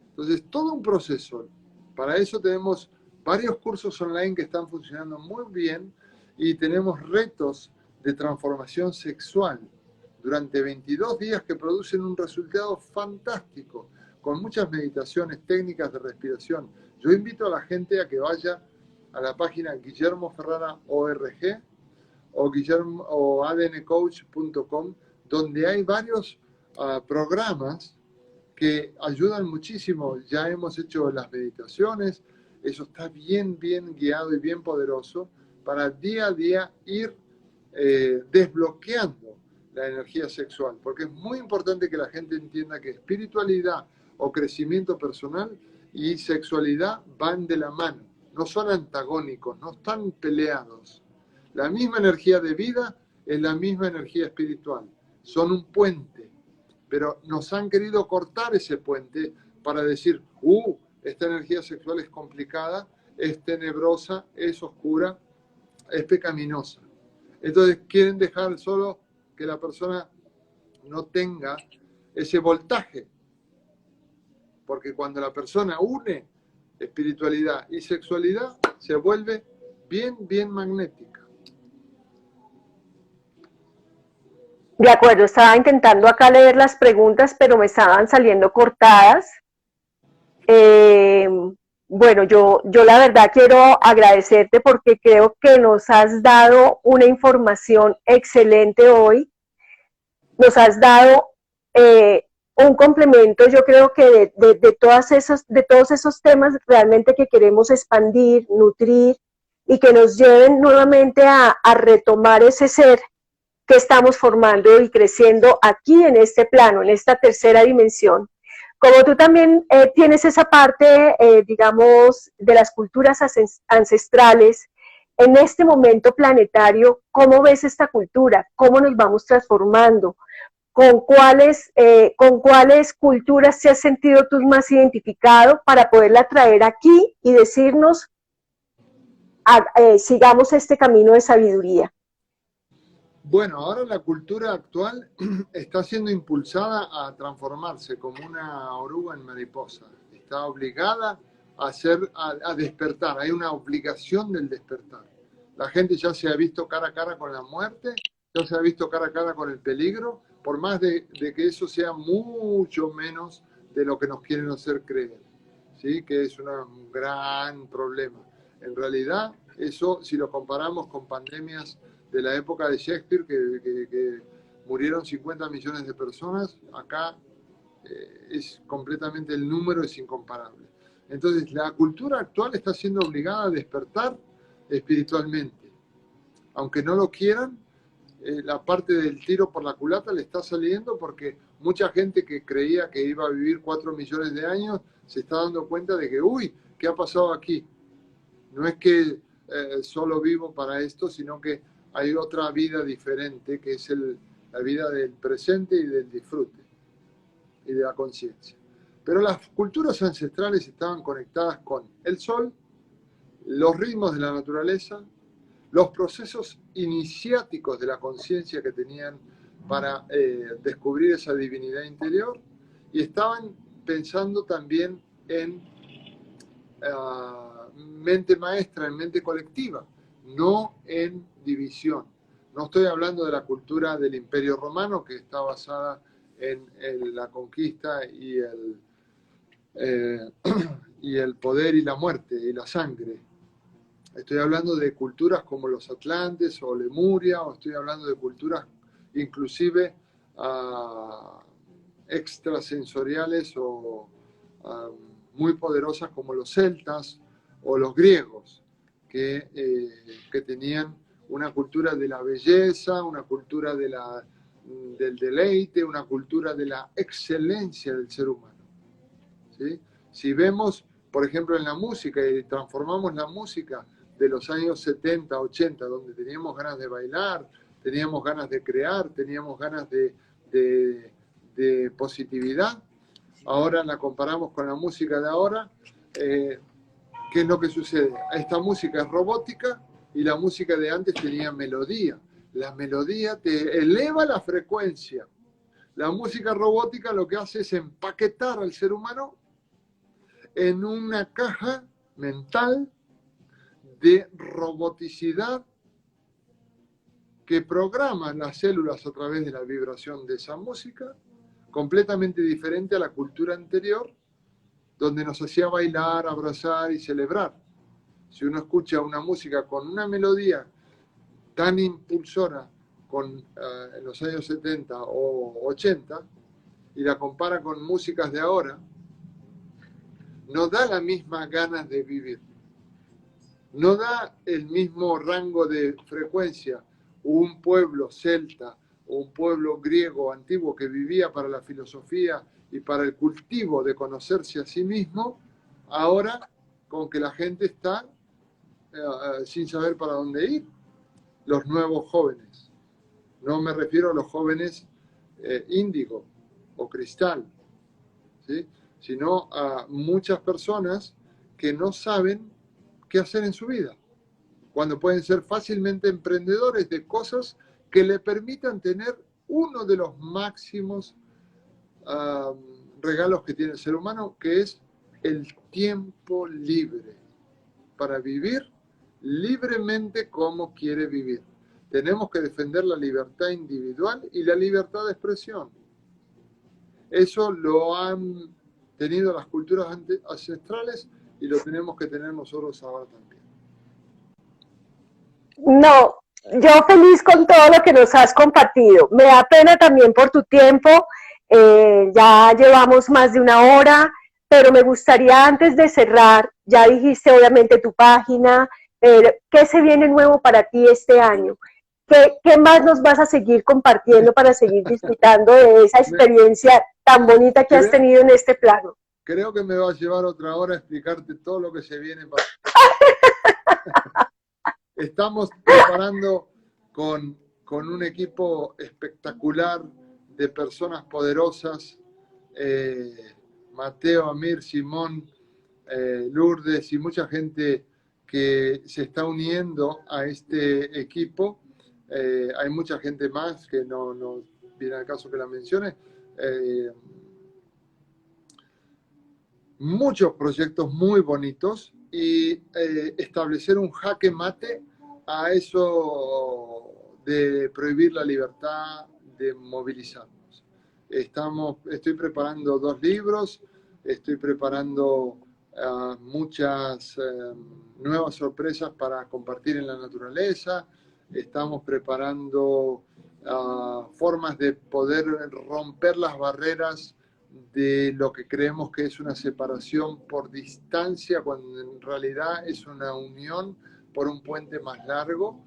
B: Entonces, todo un proceso. Para eso tenemos varios cursos online que están funcionando muy bien y tenemos retos de transformación sexual durante 22 días que producen un resultado fantástico, con muchas meditaciones, técnicas de respiración. Yo invito a la gente a que vaya a la página guillermoferrara.org o adncoach.com, donde hay varios programas que ayudan muchísimo. Ya hemos hecho las meditaciones, eso está bien guiado y bien poderoso para día a día ir desbloqueando la energía sexual, porque es muy importante que la gente entienda que espiritualidad o crecimiento personal y sexualidad van de la mano, no son antagónicos, no están peleados. La misma energía de vida es la misma energía espiritual, son un puente, pero nos han querido cortar ese puente para decir, esta energía sexual es complicada, es tenebrosa, es oscura, es pecaminosa. Entonces quieren dejar solo que la persona no tenga ese voltaje, porque cuando la persona une espiritualidad y sexualidad, se vuelve bien, bien magnética.
C: De acuerdo, estaba intentando acá leer las preguntas, pero me estaban saliendo cortadas. Bueno, yo la verdad quiero agradecerte porque creo que nos has dado una información excelente hoy. Nos has dado un complemento, yo creo que de todos esos temas realmente que queremos expandir, nutrir y que nos lleven nuevamente a retomar ese ser que estamos formando y creciendo aquí en este plano, en esta tercera dimensión. Como tú también tienes esa parte, digamos, de las culturas ancestrales, en este momento planetario, ¿cómo ves esta cultura? ¿Cómo nos vamos transformando? ¿Con cuáles culturas te has sentido tú más identificado para poderla traer aquí y decirnos, sigamos este camino de sabiduría?
B: Bueno, ahora la cultura actual está siendo impulsada a transformarse como una oruga en mariposa. Está obligada a despertar. Hay una obligación del despertar. La gente ya se ha visto cara a cara con la muerte, ya se ha visto cara a cara con el peligro, por más de que eso sea mucho menos de lo que nos quieren hacer creer, ¿sí? Que es un gran problema. En realidad, eso, si lo comparamos con pandemias de la época de Shakespeare, que murieron 50 millones de personas, acá es completamente, el número es incomparable. Entonces, la cultura actual está siendo obligada a despertar espiritualmente. Aunque no lo quieran, la parte del tiro por la culata le está saliendo porque mucha gente que creía que iba a vivir 4 millones de años se está dando cuenta de que, ¿qué ha pasado aquí? No es que solo vivo para esto, sino que hay otra vida diferente, que es la vida del presente y del disfrute y de la conciencia. Pero las culturas ancestrales estaban conectadas con el sol, los ritmos de la naturaleza, los procesos iniciáticos de la conciencia que tenían para descubrir esa divinidad interior, y estaban pensando también en mente maestra, en mente colectiva, no en división. No estoy hablando de la cultura del Imperio Romano, que está basada en la conquista y el poder y la muerte y la sangre. Estoy hablando de culturas como los Atlantes o Lemuria, o estoy hablando de culturas inclusive extrasensoriales o muy poderosas como los celtas o los griegos, que tenían una cultura de la belleza, una cultura del deleite, una cultura de la excelencia del ser humano, ¿sí? Si vemos, por ejemplo, en la música, y transformamos la música de los años 70, 80, donde teníamos ganas de bailar, teníamos ganas de crear, teníamos ganas de positividad, ahora la comparamos con la música de ahora, ¿qué es lo que sucede? Esta música es robótica y la música de antes tenía melodía. La melodía te eleva la frecuencia. La música robótica lo que hace es empaquetar al ser humano en una caja mental de roboticidad que programa las células a través de la vibración de esa música, completamente diferente a la cultura anterior, donde nos hacía bailar, abrazar y celebrar. Si uno escucha una música con una melodía tan impulsora en los años 70 o 80 y la compara con músicas de ahora, no da la misma ganas de vivir. No da el mismo rango de frecuencia un pueblo celta o un pueblo griego antiguo que vivía para la filosofía y para el cultivo de conocerse a sí mismo, ahora con que la gente está sin saber para dónde ir. Los nuevos jóvenes. No me refiero a los jóvenes índigo o cristal, ¿sí? sino a muchas personas que no saben qué hacer en su vida, cuando pueden ser fácilmente emprendedores de cosas que le permitan tener uno de los máximos regalos que tiene el ser humano, que es el tiempo libre, para vivir libremente como quiere vivir. Tenemos que defender la libertad individual y la libertad de expresión. Eso lo han tenido las culturas ancestrales y lo tenemos que tener nosotros ahora también.
C: No, yo feliz con todo lo que nos has compartido. Me da pena también por tu tiempo. Ya llevamos más de una hora, pero me gustaría antes de cerrar, ya dijiste obviamente tu página, ¿qué se viene nuevo para ti este año? ¿Qué más nos vas a seguir compartiendo para seguir disfrutando de esa experiencia tan bonita que has tenido en este plano?
B: Creo que me va a llevar otra hora a explicarte todo lo que se viene para... Estamos preparando con un equipo espectacular de personas poderosas, Mateo, Amir, Simón, Lourdes y mucha gente que se está uniendo a este equipo. Hay mucha gente más que no viene al caso que la mencione. Muchos proyectos muy bonitos y establecer un jaque mate a eso de prohibir la libertad de movilizarnos. Estoy preparando 2 libros, estoy preparando muchas nuevas sorpresas para compartir en la naturaleza, estamos preparando formas de poder romper las barreras de lo que creemos que es una separación por distancia, cuando en realidad es una unión por un puente más largo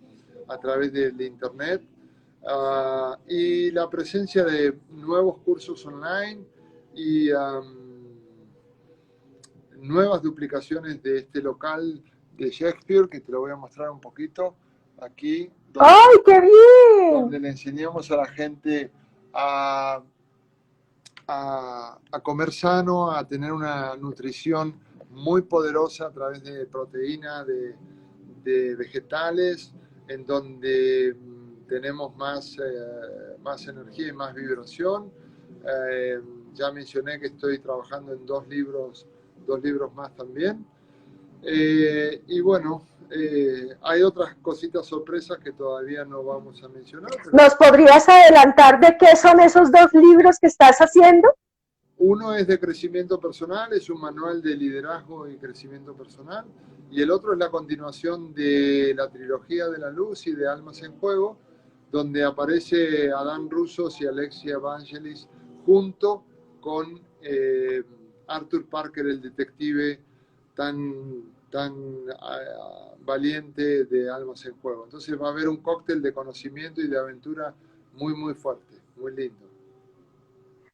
B: a través de Internet, y la presencia de nuevos cursos online y nuevas duplicaciones de este local de Shakespeare, que te lo voy a mostrar un poquito aquí.
C: ¡Ay, qué bien!
B: Donde le enseñamos a la gente a comer sano, a tener una nutrición muy poderosa a través de proteína, de vegetales, en donde tenemos más energía y más vibración. Ya mencioné que estoy trabajando en 2 libros más también. Y bueno, hay otras cositas sorpresas que todavía no vamos a mencionar.
C: ¿Nos podrías adelantar de qué son esos 2 libros que estás haciendo?
B: Uno es de crecimiento personal, es un manual de liderazgo y crecimiento personal, y el otro es la continuación de la trilogía de la luz y de Almas en Juego, donde aparece Adán Russos y Alexia Evangelis junto con Arthur Parker, el detective tan valiente de Almas en Juego. Entonces va a haber un cóctel de conocimiento y de aventura muy, muy fuerte, muy lindo.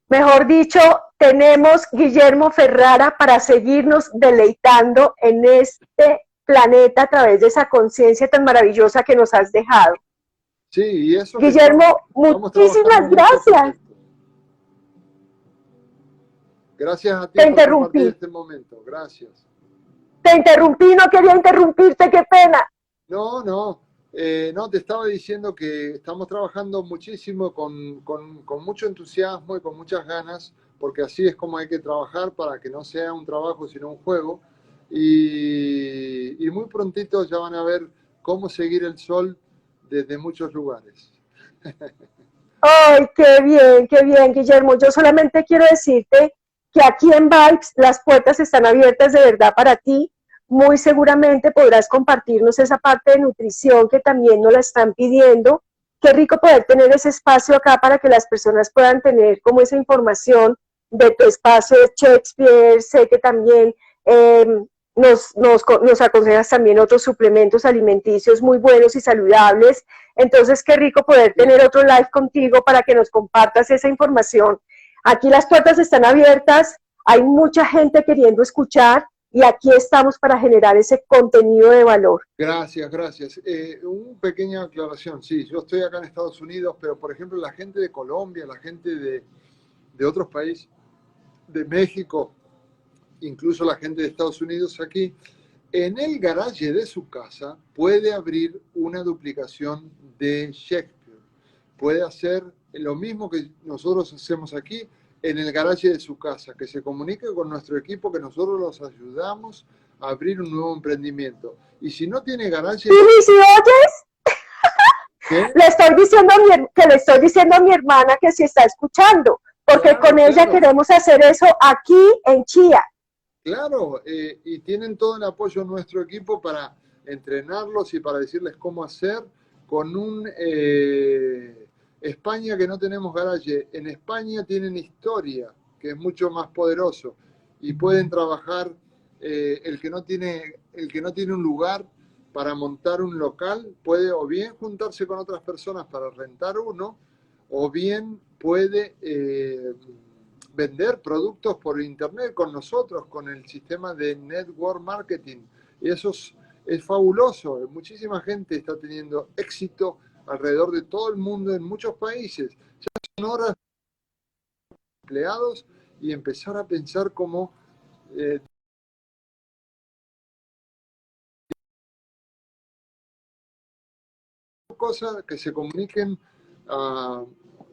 C: Mejor dicho, tenemos Guillermo Ferrara para seguirnos deleitando en este planeta a través de esa conciencia tan maravillosa que nos has dejado.
B: Sí, y eso.
C: Guillermo, muchísimas gracias.
B: Gracias a ti
C: por
B: interrumpí. Compartir este momento. Gracias.
C: Te interrumpí, no quería interrumpirte, qué pena.
B: No, te estaba diciendo que estamos trabajando muchísimo con mucho entusiasmo y con muchas ganas, porque así es como hay que trabajar para que no sea un trabajo sino un juego. Y muy prontito ya van a ver cómo seguir el sol desde muchos lugares.
C: ¡Ay, qué bien, Guillermo! Yo solamente quiero decirte que aquí en Vibes las puertas están abiertas de verdad para ti. Muy seguramente podrás compartirnos esa parte de nutrición que también nos la están pidiendo. Qué rico poder tener ese espacio acá para que las personas puedan tener como esa información de tu espacio de Shakespeare. Sé que también nos aconsejas también otros suplementos alimenticios muy buenos y saludables. Entonces, qué rico poder tener otro live contigo para que nos compartas esa información. Aquí las puertas están abiertas, hay mucha gente queriendo escuchar y aquí estamos para generar ese contenido de valor.
B: Gracias. Una pequeña aclaración. Sí, yo estoy acá en Estados Unidos, pero por ejemplo la gente de Colombia, la gente de otros países, de México, incluso la gente de Estados Unidos aquí, en el garaje de su casa puede abrir una duplicación de Shakespeare. Puede hacer lo mismo que nosotros hacemos aquí en el garaje de su casa, que se comunique con nuestro equipo, que nosotros los ayudamos a abrir un nuevo emprendimiento. Y si no tiene garaje...
C: ¿Y si oyes?
B: ¿Qué?
C: Le estoy diciendo a mi hermana que si está escuchando, porque
B: Claro,
C: con ella
B: claro.
C: queremos hacer eso aquí en Chía.
B: Claro, y tienen todo el apoyo de nuestro equipo para entrenarlos y para decirles cómo hacer con un España que no tenemos garaje. En España tienen historia, que es mucho más poderoso, y pueden trabajar el que no tiene un lugar para montar un local, puede o bien juntarse con otras personas para rentar uno, o bien puede vender productos por internet con nosotros, con el sistema de network marketing. Y eso es fabuloso. Muchísima gente está teniendo éxito alrededor de todo el mundo, en muchos países. Ya son horas de empleados y empezar a pensar cómo cosas que se comuniquen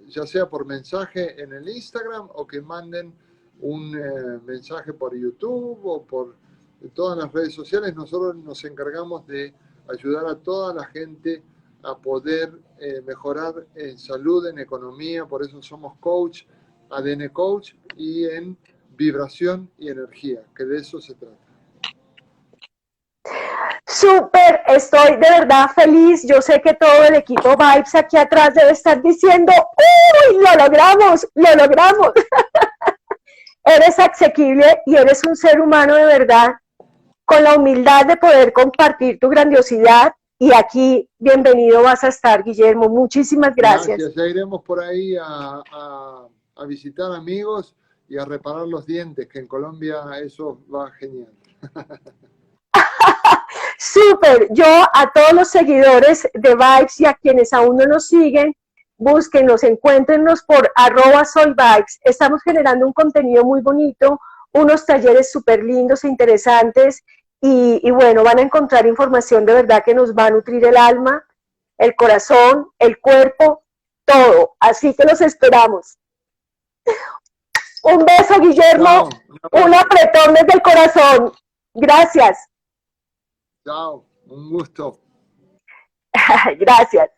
B: ya sea por mensaje en el Instagram o que manden un mensaje por YouTube o por todas las redes sociales. Nosotros nos encargamos de ayudar a toda la gente a poder mejorar en salud, en economía, por eso somos coach, ADN Coach, y en vibración y energía, que de eso se trata.
C: Súper, estoy de verdad feliz. Yo sé que todo el equipo Vibes aquí atrás debe estar diciendo, ¡uy, lo logramos, lo logramos! Eres asequible y eres un ser humano de verdad, con la humildad de poder compartir tu grandiosidad. Y aquí, bienvenido vas a estar, Guillermo. Muchísimas gracias.
B: Gracias, ya iremos por ahí a visitar amigos y a reparar los dientes, que en Colombia eso va genial.
C: Súper, yo a todos los seguidores de Vibes y a quienes aún no nos siguen, búsquenos, encuéntrenos por @soyvibes. Estamos generando un contenido muy bonito, unos talleres súper lindos e interesantes y bueno, van a encontrar información de verdad que nos va a nutrir el alma, el corazón, el cuerpo, todo. Así que los esperamos. Un beso, Guillermo, un apretón desde el corazón. Gracias.
B: Chao, un gusto.
C: Gracias.